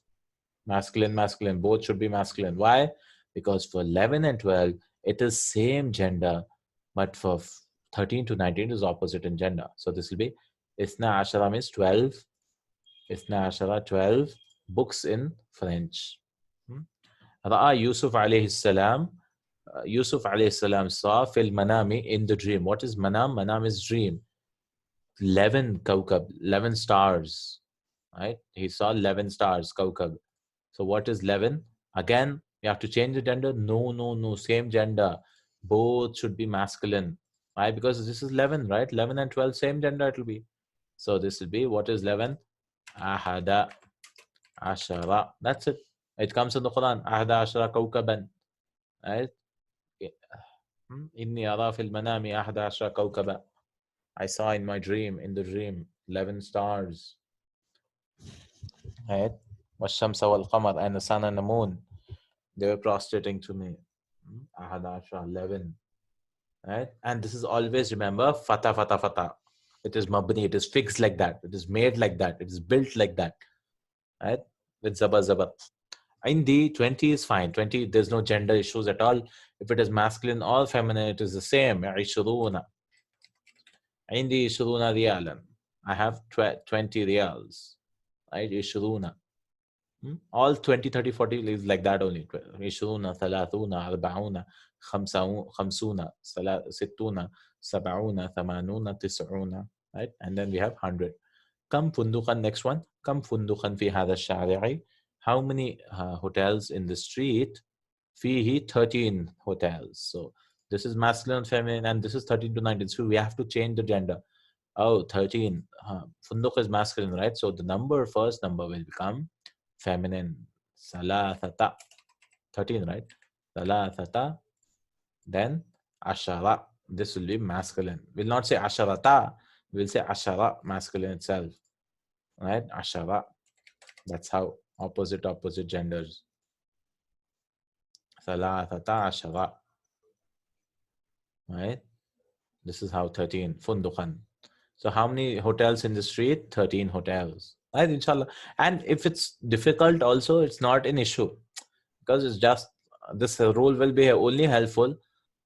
Masculine, masculine. Both should be masculine. Why? Because for 11 and 12, it is same gender. But for 13 to 19, it is opposite in gender. So this will be Isna ashara means 12. Isna ashara, 12 books in French. رأى يوسف عليه السلام. Yusuf alayhi salam saw fil manami, in the dream. What is manam? Manam is dream. 11 kawkab, 11 stars. Right? He saw 11 stars, kawkab. So what is 11? Again, you have to change the gender. No. Same gender. Both should be masculine. Why? Because this is 11, right? 11 and 12, same gender it will be. So this will be, what is 11? Ahada ashara. That's it. It comes in the Quran. Ahada ashara kawkaban. Right? Inni ara fil manami ahada ashara kawkaba. I saw in my dream, in the dream, 11 stars. Right? Washamsa wal qamar, and the sun and the moon. They were prostrating to me. Ahada ashara, 11. Right? And this is always, remember, fata. It is mabni, it is fixed like that. It is made like that. It is built like that. Right? With zabar. In the 20 is fine. 20, there's no gender issues at all. If it is masculine or feminine, it is the same. Ishuruna. عندي 20 ريالا. I have 20 reals. Right? Ishuruna. All 20, 30, 40 is like that only. 20, 30, 40, 50, 60, 70, 80, 90. Right? And then we have 100. كم فندقا, next one. كم فندقا في هذا الشارع? How many hotels in the street? فيه 13 hotels. So this is masculine and feminine, and this is 13 to 19. So we have to change the gender. Oh, 13. Funduk is masculine, right? So the number, first number will become feminine. Salathata. 13, right? Salathata. Then ashara. This will be masculine. We'll not say asharata. We'll say ashara, masculine itself, right? Ashara. That's how opposite genders. Thalathata ashara, right? This is how 13. Fundukan. So how many hotels in the street? 13 hotels. Right, inshallah. And if it's difficult also, it's not an issue, because it's just this rule will be only helpful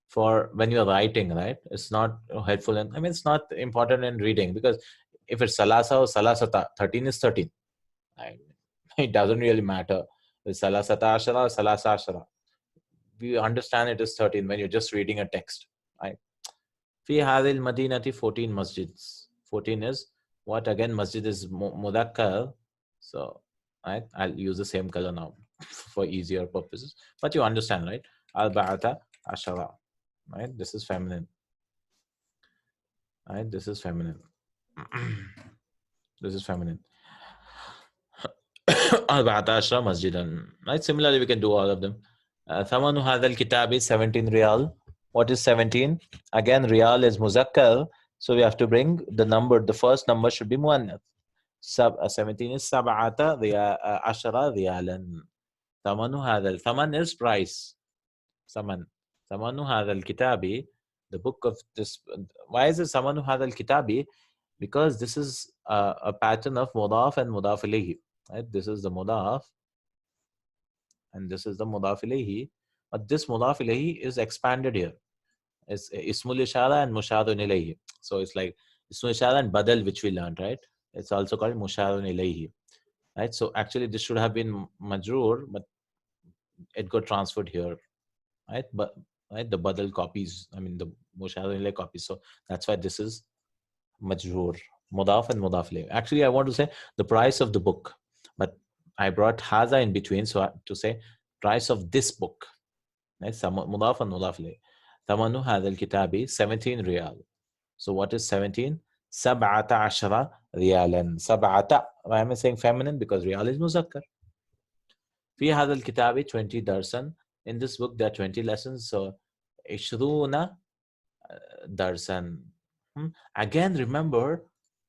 for when you're writing, right? It's not helpful. And I mean, it's not important in reading, because if it's salasa or salasata, 13 is 13. I, it doesn't really matter. It's salasata ashara or salasa ashara. We understand it is 13 when you're just reading a text, right? في هذه المدينة 14 masjids. 14 is what? Again, masjid is mudakkar. So I'll use the same color now for easier purposes. But you understand, right? Al-ba'ata ashara. Right? This is feminine. Right? This is feminine. This is feminine. Al-ba'ata ashara masjidan. Right? Similarly, we can do all of them. Thamanu hadha al-kitab is 17 riyal. What is 17? Again, riyal is muzakkar. So we have to bring the number. The first number should be muannath. 17 is sab'ata ashara riyalan. Thamanu hadha. Thaman is price. Saman. Thamanu hadha al-kitabi. The book of this. Why is it Samanu hadha al-kitabi? Because this is a pattern of mudaf and mudaf ilayhi. Right? This is the mudaf and this is the mudaf ilayhi. But this mudaf ilayhi is expanded here. It's ismul ishara and mushadun ilayhi. So it's like ismul ishara and badal, which we learned, right? It's also called mushadun ilayhi. Right? So actually this should have been majroor, but it got transferred here. Right? But right, the badal copies, I mean the mushadun ilayhi copies. So that's why this is majroor, mudaf and mudaf ilayhi. Actually, I want to say the price of the book, but I brought haza in between, so to say price of this book. Right? Mudaf and mudaf ilayhi. Thamanu hadha al-kitabi 17 riyal. So what is 17? Sab'ata ashara riyalan. Sab'ata. Why am I saying feminine? Because riyal is muzakkar. Fi hadha al-kitabi 20 darsan. In this book there are 20 lessons. So ishruna darsan. Again, remember,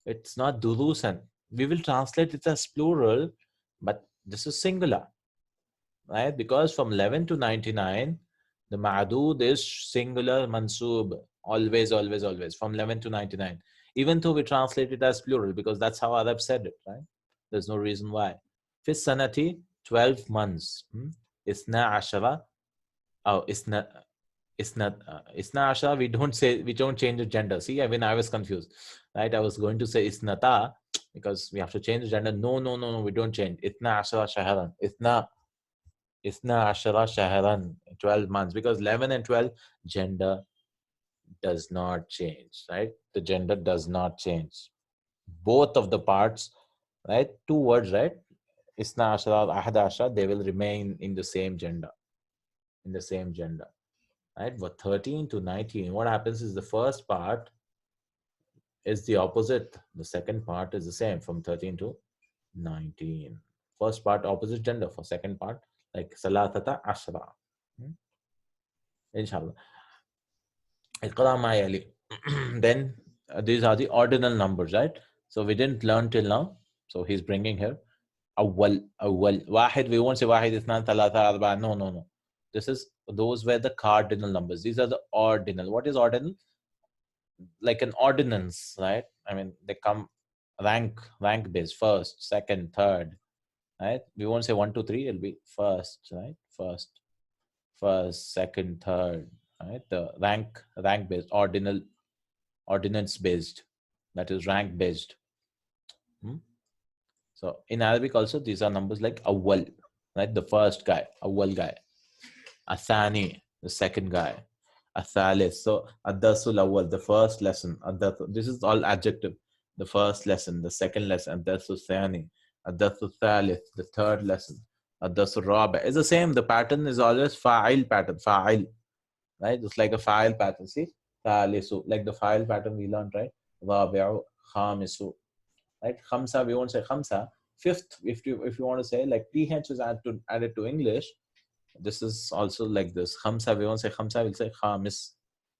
it's not durusan. We will translate it as plural, but this is singular, right? Because from 11 to 99, the ma'adud is singular mansub. Always, always, always. From 11 to 99. Even though we translate it as plural, because that's how Arab said it, right? There's no reason why. Fis sanati, 12 months. Isna ashara. Oh, isna ashara, we don't change the gender. See, I mean, I was confused, right? I was going to say isnata because we have to change the gender. No, we don't change. Itna ashara shahran. Isna ashara shahran. 12 months, because 11 and 12 gender does not change, right? The gender does not change. Both of the parts, right? Two words, right? Isna ashara, ahada ashara, they will remain in the same gender. In the same gender. Right? But 13 to 19, what happens is the first part is the opposite. The second part is the same from 13 to 19. First part, opposite gender. For second part, like salatata ashra. Inshallah. Then these are the ordinal numbers, right? So we didn't learn till now. So he's bringing here. Awwal. Wahid, we won't say wahid, ithnan, thalatha, arba. No. Those were the cardinal numbers. These are the ordinal. What is ordinal? Like an ordinance, right? I mean, they come rank based, first, second, third, right? We won't say 1, 2, 3. It'll be first, right? First, second, third, right? The rank based, ordinance based, that is rank based. So in Arabic also, these are numbers like awwal, right? The first guy, awwal guy. Athani, the second guy. Athalis. So Ad-Darsul Awwal, the first lesson. This is all adjective. The first lesson, the second lesson. Ad-Darsul Thani. Ad-Darsul Thalith, the third lesson. Ad-Darsul Rabi. It's the same. The pattern is always fa'il pattern. Fa'il. Right? It's like a fa'il pattern. See? Thalisu. Like the fa'il pattern we learned, right? Rabi'u, Khamisu. Right? Khamsa, we won't say khamsa. Fifth, if you want to say, like th is added to English. This is also like this. Khamsa, we won't say khamsa, we'll say khamis,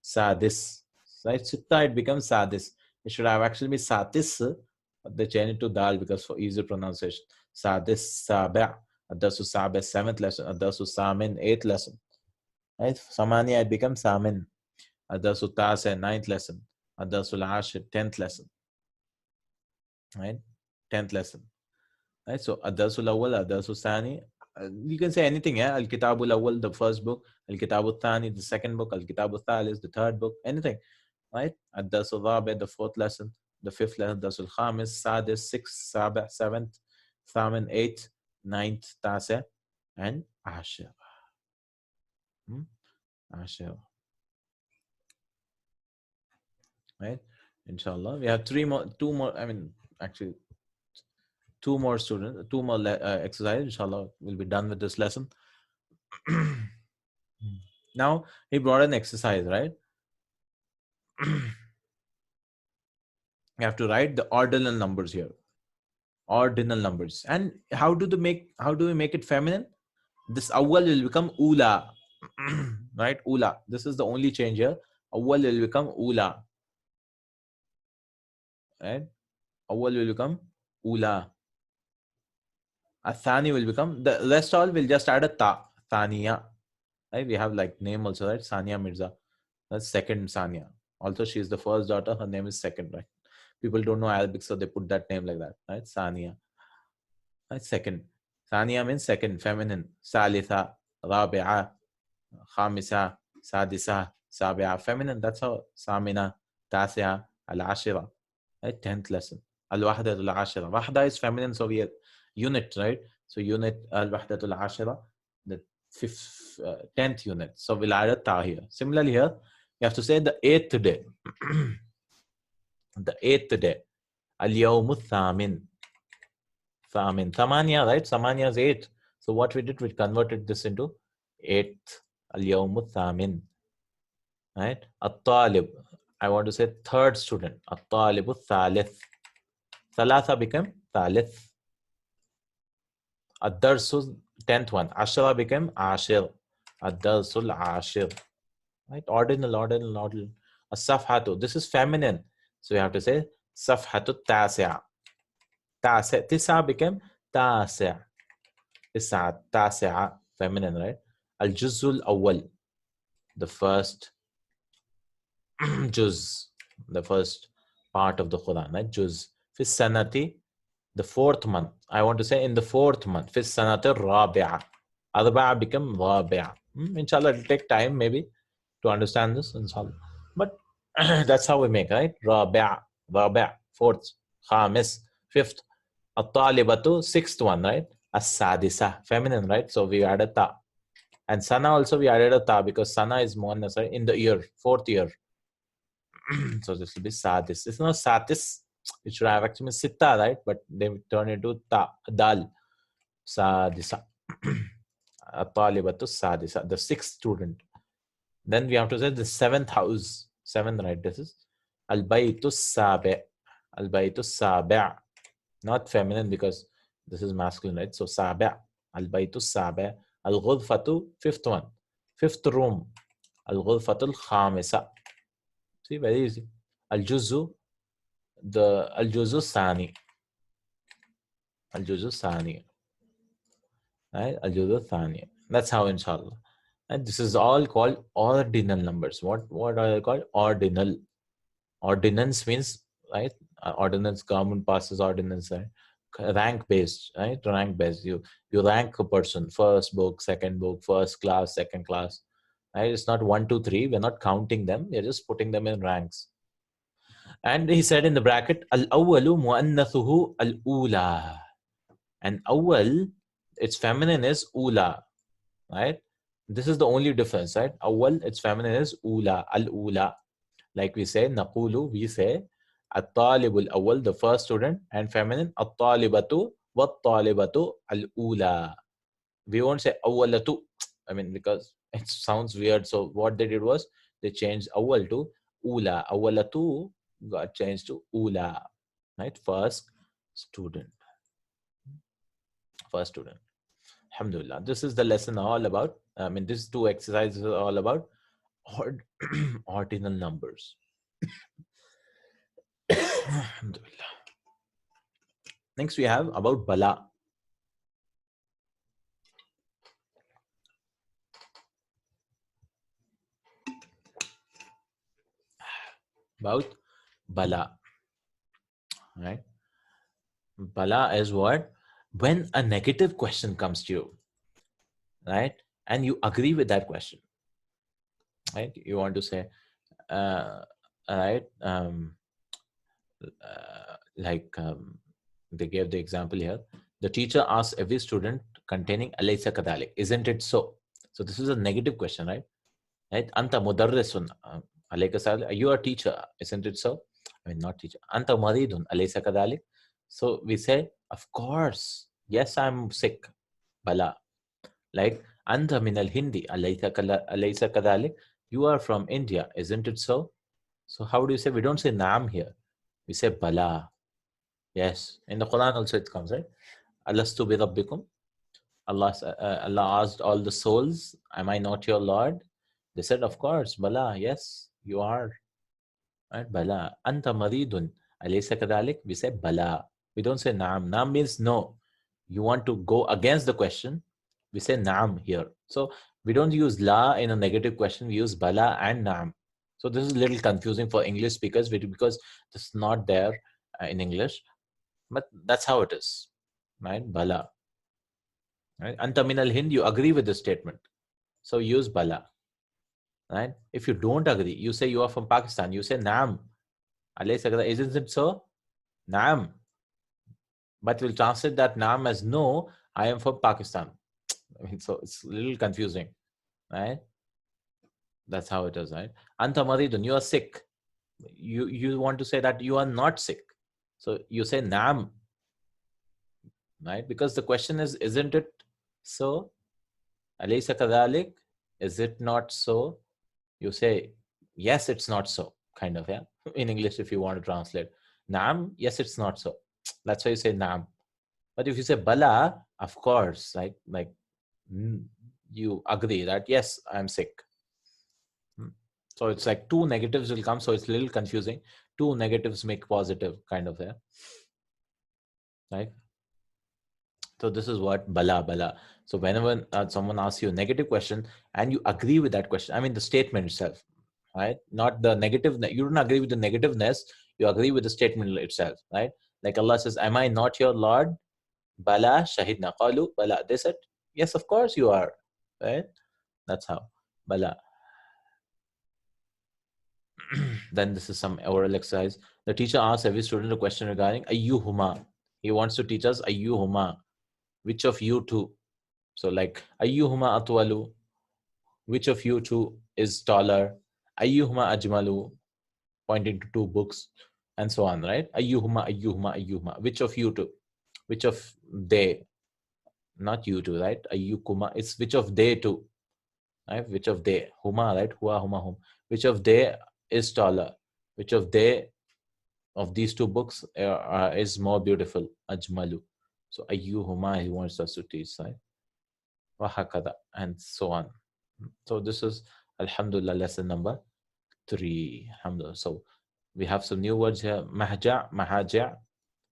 sadis. Right? Sitta, it becomes sadis. It should have actually been satis. They changed it to dal because for easier pronunciation. Sadis, sabi', ad-darsu sabi', 7th lesson, ad-darsu samin, 8th lesson. Right? Samania, it becomes samin. Ad-darsu tase, 9th lesson. Ad-darsu al-ashir, 10th lesson. Right? 10th lesson. Right? So ad-darsu al-awwal, ad-darsu thani. You can say anything, yeah? Al-kitabu al-awwal, the first book. Al-kitabu al-thani, the second book. Al-kitabu al-thalis, the third book. Anything. Right? Ad-darsu al-rabi', the fourth lesson. The fifth lesson, ad-darsu al-khamis, sadis, sixth, sabi', 7th, thamin, 8th, 9th, tase, and ashir. Ashir. Right? Inshallah. We have two more, I mean, actually, two more students, two more exercises. Inshallah, we'll be done with this lesson. Now, he brought an exercise, right? You have to write the ordinal numbers here. Ordinal numbers. And how do we make it feminine? This awwal will become ula. Right? Ula. This is the only change here. Awwal will become ula. Right? Awwal will become ula. Athani will become, the rest all will just add a ta. Thaniya. Right? We have like name also, right? Sania Mirza. That's second Sania. Also, she is the first daughter. Her name is second, right? People don't know Arabic, so they put that name like that, right? Sania. Right? Second. Sania means second, feminine. Salitha, Rabi'a, Khamisa, Sadisa, Sabi'a, feminine. That's how. Samina, Tasya, Al-Ashira. Right? 10th lesson. Al-Wahdatul Ashira. Wahda is feminine, so we have unit, right? So unit, Al-Wahdatul Ashira, the 10th unit. So we'll add a ta here. Similarly here, you have to say the 8th day. The 8th day. Al-Yawmu Thamin. Thamin. Thamania, right? Samania is 8. So what we did, we converted this into 8th. Al-Yawmu Thamin. Right? At-Talib. I want to say third student. At-Talibu Thalith. Thalatha became Thalith. Ad-Darsu, 10th one. Ashra became Ashir. Ad-Darsul Ashir. Right? Ordinal. As-Safhatu. This is feminine. So you have to say Safhatu Tasya. Tasya. Tisa became Tasya. Tisa. Tasya. Feminine, right? Al-Juzul Awwal. The first Juz. The first part of the Quran, right? Juz. Fi Sanati. The 4th month. I want to say in the 4th month. Fi Sanati Rabi'a. Arba'a become Rabi'a. Inshallah, it'll take time maybe to understand this, inshallah. But that's how we make, right? Rabi'a, 4th, Khamis, 5th, At-Talibatu, 6th one, right? As-Sadisa, feminine, right? So we added ta. And Sana also we added a ta because Sana is muannas, right? In the year, 4th year. So this will be Sadis. It's not Satis. It should have actually been Sitta, right? But they turn into ta, dal, Sadisa. At-Talibatu Sadisa, the 6th student. Then we have to say the 7th house. 7th, right? This is Al-Baytu Sabi'. Al-Baytu Sabi'. Not feminine because this is masculine, right? So Sabi'. Al-Baytu Sabi'. Al-Ghudfatu, 5th one. 5th room. Al-Ghudfatu Al-Khamisa. See, very easy. Al-Juzu, the Al-Juzu Sani. Al-Juzu Sani. Right? Al-Juzu Thani. That's how, inshallah. And this is all called ordinal numbers. What are they called? Ordinal. Ordinance means, right? Ordinance, government passes ordinance, right? Rank based, right? Rank based. You rank a person, first book, second book, first class, second class. Right? It's not 1, 2, 3. We're not counting them. We're just putting them in ranks. And he said in the bracket, Al-awwalu mu'annathuhu al-ula. And awwal, its feminine is ula. Right? This is the only difference, right? Awwal, its feminine is ula, al-ula. Like we say, naqulu, we say, at-talibul awwal, the first student, and feminine, at-talibatu, wat-talibatu, al-ula. We won't say awwalatu, I mean, because it sounds weird. So what they did was, they changed awwal to ula. Awwalatu got changed to ula, right? First student. First student. Alhamdulillah. This is the lesson all about. I mean, these two exercises are all about ordinal numbers. Alhamdulillah. Next we have about bala. About bala, right? Bala is what? When a negative question comes to you, right? And you agree with that question, right? You want to say, uh, right? Like they gave the example here. The teacher asks every student containing alaysa kadalik, isn't it so? So this is a negative question, right? Right? Anta mudarrisun alayka kadalik. You are a teacher, isn't it so? I mean, not teacher. Anta maridun alaysa kadalik. So we say, of course, yes, I'm sick. Bala. Like anta min al Hindi alaysa kadalik. You are from India, isn't it so? So how do you say? We don't say naam here. We say bala. Yes, in the Quran also it comes, right? Alastu bi rabbikum. Allah asked all the souls, am I not your Lord? They said, of course, Bala, yes, you are. Right? Bala. Anta maridun. Alaysa kadalik? We say Bala. We don't say Naam. Naam means no. You want to go against the question. We say Naam here. So we don't use La in a negative question. We use Bala and Naam. So this is a little confusing for English speakers because it's not there in English. But that's how it is. Right? Bala. Right? Anta min al Hind, you agree with the statement. So use Bala. Right? If you don't agree, you say you are from Pakistan, you say Naam. Isn't it so? Naam. But we'll translate that Naam as no, I am from Pakistan. I mean, so it's a little confusing. Right? That's how it is, right? Anta maridun, you are sick. You want to say that you are not sick. So you say Naam. Right? Because the question is, isn't it so? Alaysa kadhalik? Is it not so? You say, yes, it's not so, kind of, yeah. In English, if you want to translate. Naam, yes, it's not so. That's why you say naam. But if you say bala, of course, like you agree that, yes, I'm sick. So it's like two negatives will come. So it's a little confusing. Two negatives make positive, kind of, yeah. Right? So this is what bala. So whenever someone asks you a negative question and you agree with that question, I mean the statement itself, right? Not the negative. You don't agree with the negativeness. You agree with the statement itself, right? Like Allah says, "Am I not your Lord?" Bala shahidna qalu bala. They said, "Yes, of course you are." Right? That's how bala. Then this is some oral exercise. The teacher asks every student a question regarding ayyuhuma. He wants to teach us ayyuhuma, which of you two. So like ayyuhuma atwalu, which of you two is taller? Ayyuhuma ajmalu, pointing to two books, and so on, right? Ayyuhuma. Which of you two? Which of they? Not you two, right? Ayyukuma. It's which of they two, right? Which of they? Huma, right? Hua, huma, hum. Which of they is taller? Which of they of these two books is more beautiful? Ajmalu. So ayyuhuma, he wants us to teach, right? Wahakada, and so on. So this is Alhamdulillah lesson number 3. Alhamdulillah. So we have some new words here. Mahaja.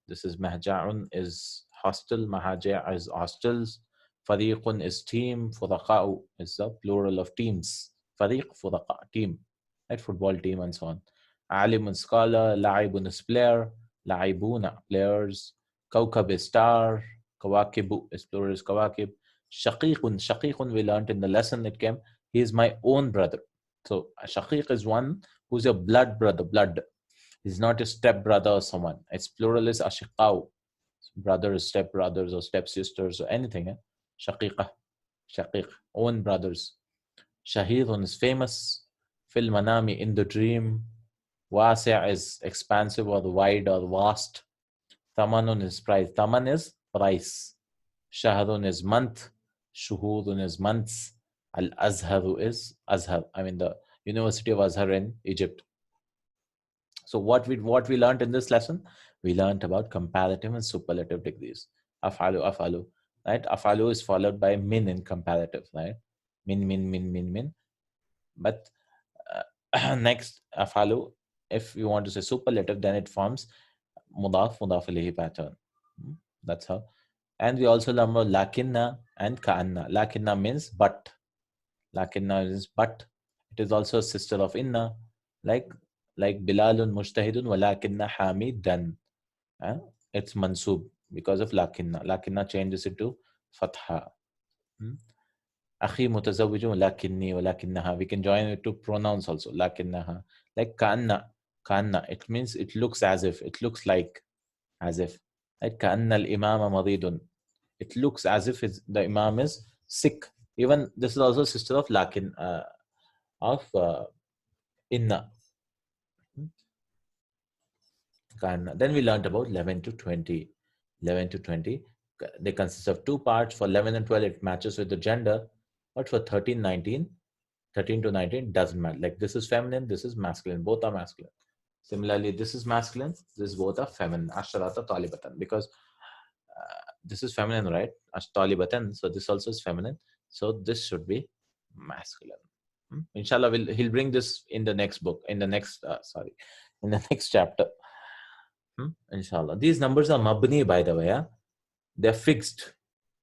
This is mahja'un is hostel. Mahaja is hostels. Fariqun is team. Fudaqa'u is the plural of teams. Fariq, fudaqa, team. Right? Football team and so on. Alimun scholar. La'ibun is player. La'ibuna, players. Kawkab is star. Kawakibu is plural is kawakib. Shaqiqun we learned in the lesson it came. He is my own brother. So a shaqiq is one who's your blood brother, blood. He's not a step brother or someone. Its plural is ashiqaw. Brothers, step brothers or step sisters or anything. Shaqiqah, shaqiq, own brothers. Shahidun is famous. Fil manami, in the dream. Wasi' is expansive or wide or vast. Tamanun is price. Taman is price. Shahrun is month. Shuhudun is months. Al Azharu is Azhar. I mean the University of Azhar in Egypt. So what we learned in this lesson, we learned about comparative and superlative degrees. Afalu, right? Afalu is followed by min in comparative, right? Min. But next afalu If you want to say superlative, then it forms mudaf ilayhi pattern. That's how. And we also learn about lakinna and ka'anna. Lakinna means but. Lakinna is but. It is also a sister of inna, like Bilalun mujtahidun wa lakinna hamidan. It's mansub because of lakinna. Lakinna changes it to fatha. Akhi mutazawwijun lakinni wa lakinnaha. We can join it to pronouns also. Lakinnaha. Like kanna. Kanna. It means it looks as if. It looks like as if. Like kanna al-imama maridun. It looks as if the imam is sick. Even this is also sister of lakin, of inna. Kanna. Then we learned about 11 to 20. 11 to 20. They consist of two parts. For 11 and 12, it matches with the gender. But for 13, 19, 13 to 19 doesn't matter. Like this is feminine, this is masculine. Both are masculine. Similarly, this is masculine, this both are feminine. Asharata talibatan. Because this is feminine, right? Talibatan. So this also is feminine. So this should be masculine. Inshallah, he'll bring this in the next book, in the next, in the next chapter. Inshallah. These numbers are mabni, by the way. Yeah? They're fixed.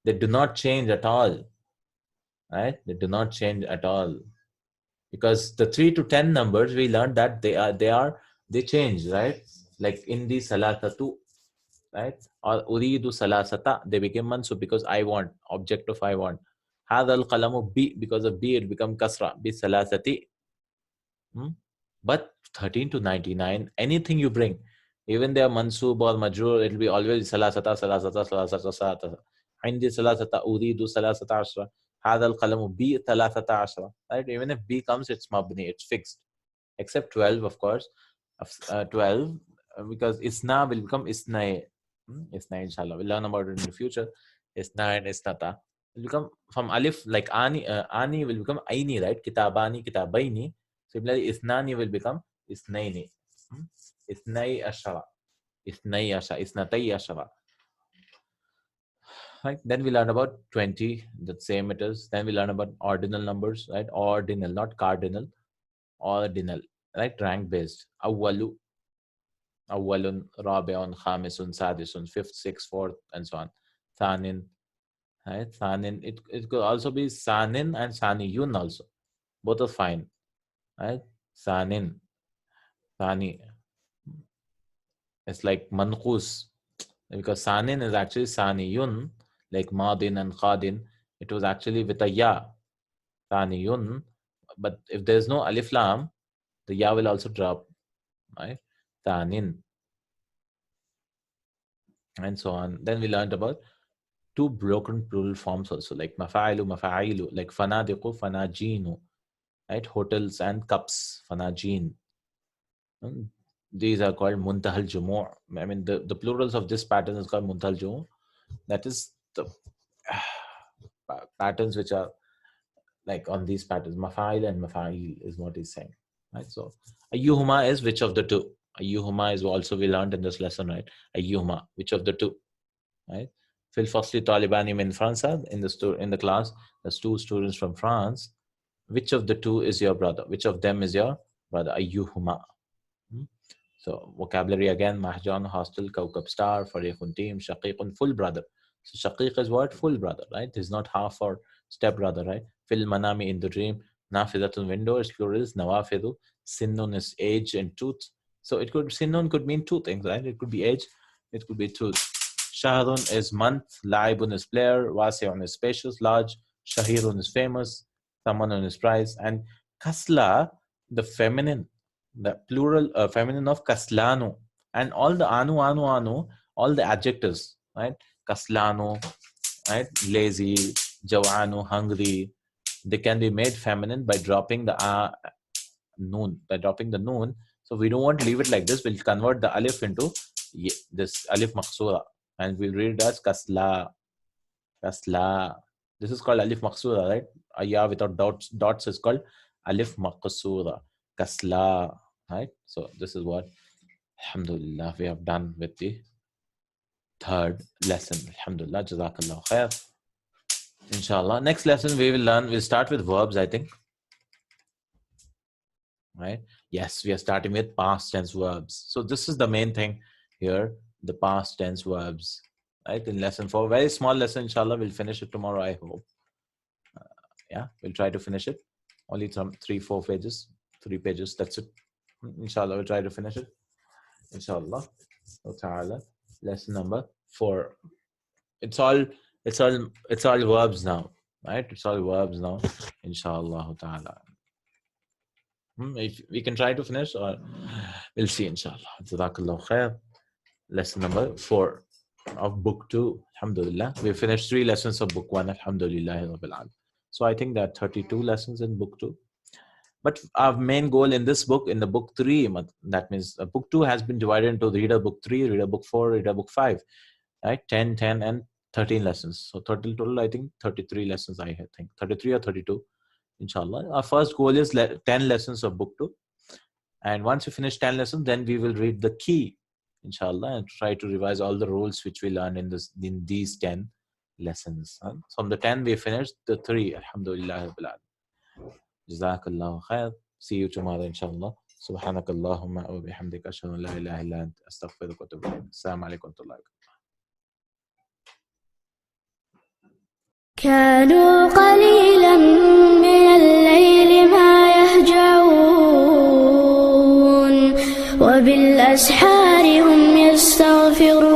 They do not change at all. Right? They do not change at all. Because the 3 to 10 numbers, we learned that they change, right? Like in the salatatu, right? Or uridu salasata, they became mansub because I want, object of I want. Hadha al-qalamu bi, because of b it become kasra, bi salasati. But 13 to 99, anything you bring, even they are mansub or majrur, it will be always salasata, salasata, salasata, salasata. عندي ثلاثة أريد ثلاثة عشرة هذا القلم B ثلاثة عشرة. Right? Even if B comes, it's mabni, it's fixed. Except 12, of course. 12, because isna will become isnai. Isna, inshallah. We'll learn about it in the future. Isna and isnata. Will become from alif, like ani will become aini, right? Kitabani, kitabaini. Similarly, isnani will become isnaini. Isnai ashara. Isnai ashara. Isnatai ashara. Right. Then we learn about 20, the same it is. Then we learn about ordinal numbers, right? Ordinal, not cardinal. Ordinal, right? Rank based. Awwalu, awwalun, rabi'un, khamisun, sadisun, fifth, sixth, fourth, and so on. Thanin, right? Thanin, it could also be sanin and saniyun also. Both are fine, right? Sanin, thani. It's like manqus, because sanin is actually saniyun, like madin and khadin. It was actually with a ya, saniyun. But if there's no alif lam, the ya will also drop, right? Thanin, and so on. Then we learned about two broken plural forms also, like mafa'ilu, mafa'ilu, like fanadiqu, fanajinu, right? Hotels and cups, fanajin. These are called muntahal jumu'. I mean, the plurals of this pattern is called muntahal jumu'. That is the patterns which are like on these patterns. Mafa'il and mafa'il is what he's saying, right? So ayyuhuma is which of the two. Ayyuhuma is also we learned in this lesson, right? Ayyuhuma, which of the two, right? Fil fasli talibani min Fransa, in the class, there's two students from France. Which of the two is your brother? Which of them is your brother? Ayyuhuma. So vocabulary again: mahjan, hostel, kawkab, star, fariqun, team, shaqiqun, full brother. So shaqiq is what? Full brother, right? It's not half or step brother, right? Fil manami, in the dream. Nafidatun, window, is plural, is nawafidu. Sinnun is age and tooth. So it could, sinnun could mean two things, right? It could be age, it could be tooth. Shahrun is month, laibun is player, wasi'un is spacious, large, shahirun is famous, samanun is prize, and kasla, the feminine, the plural feminine of kaslanu, and all the anu, all the adjectives, right? Kaslanu, right? Lazy, jawanu, hungry, they can be made feminine by dropping the noon, by dropping the noon. So we don't want to leave it like this. We'll convert the alif into this alif maqsura, and we'll read it as kasla. Kasla. This is called alif maqsura, right? Ya without dots is called alif maqsura. Kasla, right? So this is what, alhamdulillah, we have done with the third lesson. Alhamdulillah, jazakallah khair. Inshallah, next lesson we'll start with verbs, I think. Right? Yes, we are starting with past tense verbs. So this is the main thing here, the past tense verbs. Right, in lesson 4, very small lesson, inshallah. We'll finish it tomorrow, I hope. Yeah, we'll try to finish it. Only some 3-4 pages, 3 pages. That's it. Inshallah, we'll try to finish it. Inshallah. Ta'ala. Lesson number 4. It's all verbs now. Right? It's all verbs now. Inshallah ta'ala. If we can try to finish, or we'll see, inshallah. Jazakallah khair. Lesson number 4 of book 2. Alhamdulillah. We finished 3 lessons of book 1. Alhamdulillah. So I think there are 32 lessons in book 2. But our main goal in this book, in the book 3, that means book 2 has been divided into reader book 3, reader book 4, reader book 5. Right? 10, 10, and 13 lessons. So total, I think 33 lessons, I think. 33 or 32, inshallah. Our first goal is 10 lessons of book 2. And once we finish 10 lessons, then we will read the key, inshallah, and try to revise all the rules which we learn in these 10 lessons. So from the 10, we finished the 3. Alhamdulillah. Jazakallah khair. See you tomorrow, inshallah. سبحانك اللهم وبحمدك أشهد أن لا إله إلا أنت أستغفرك وأتوب إليك. السلام عليكم ورحمة الله وبركاته. كانوا قليلا من الليل ما يهجعون وبالأسحار هم يستغفرون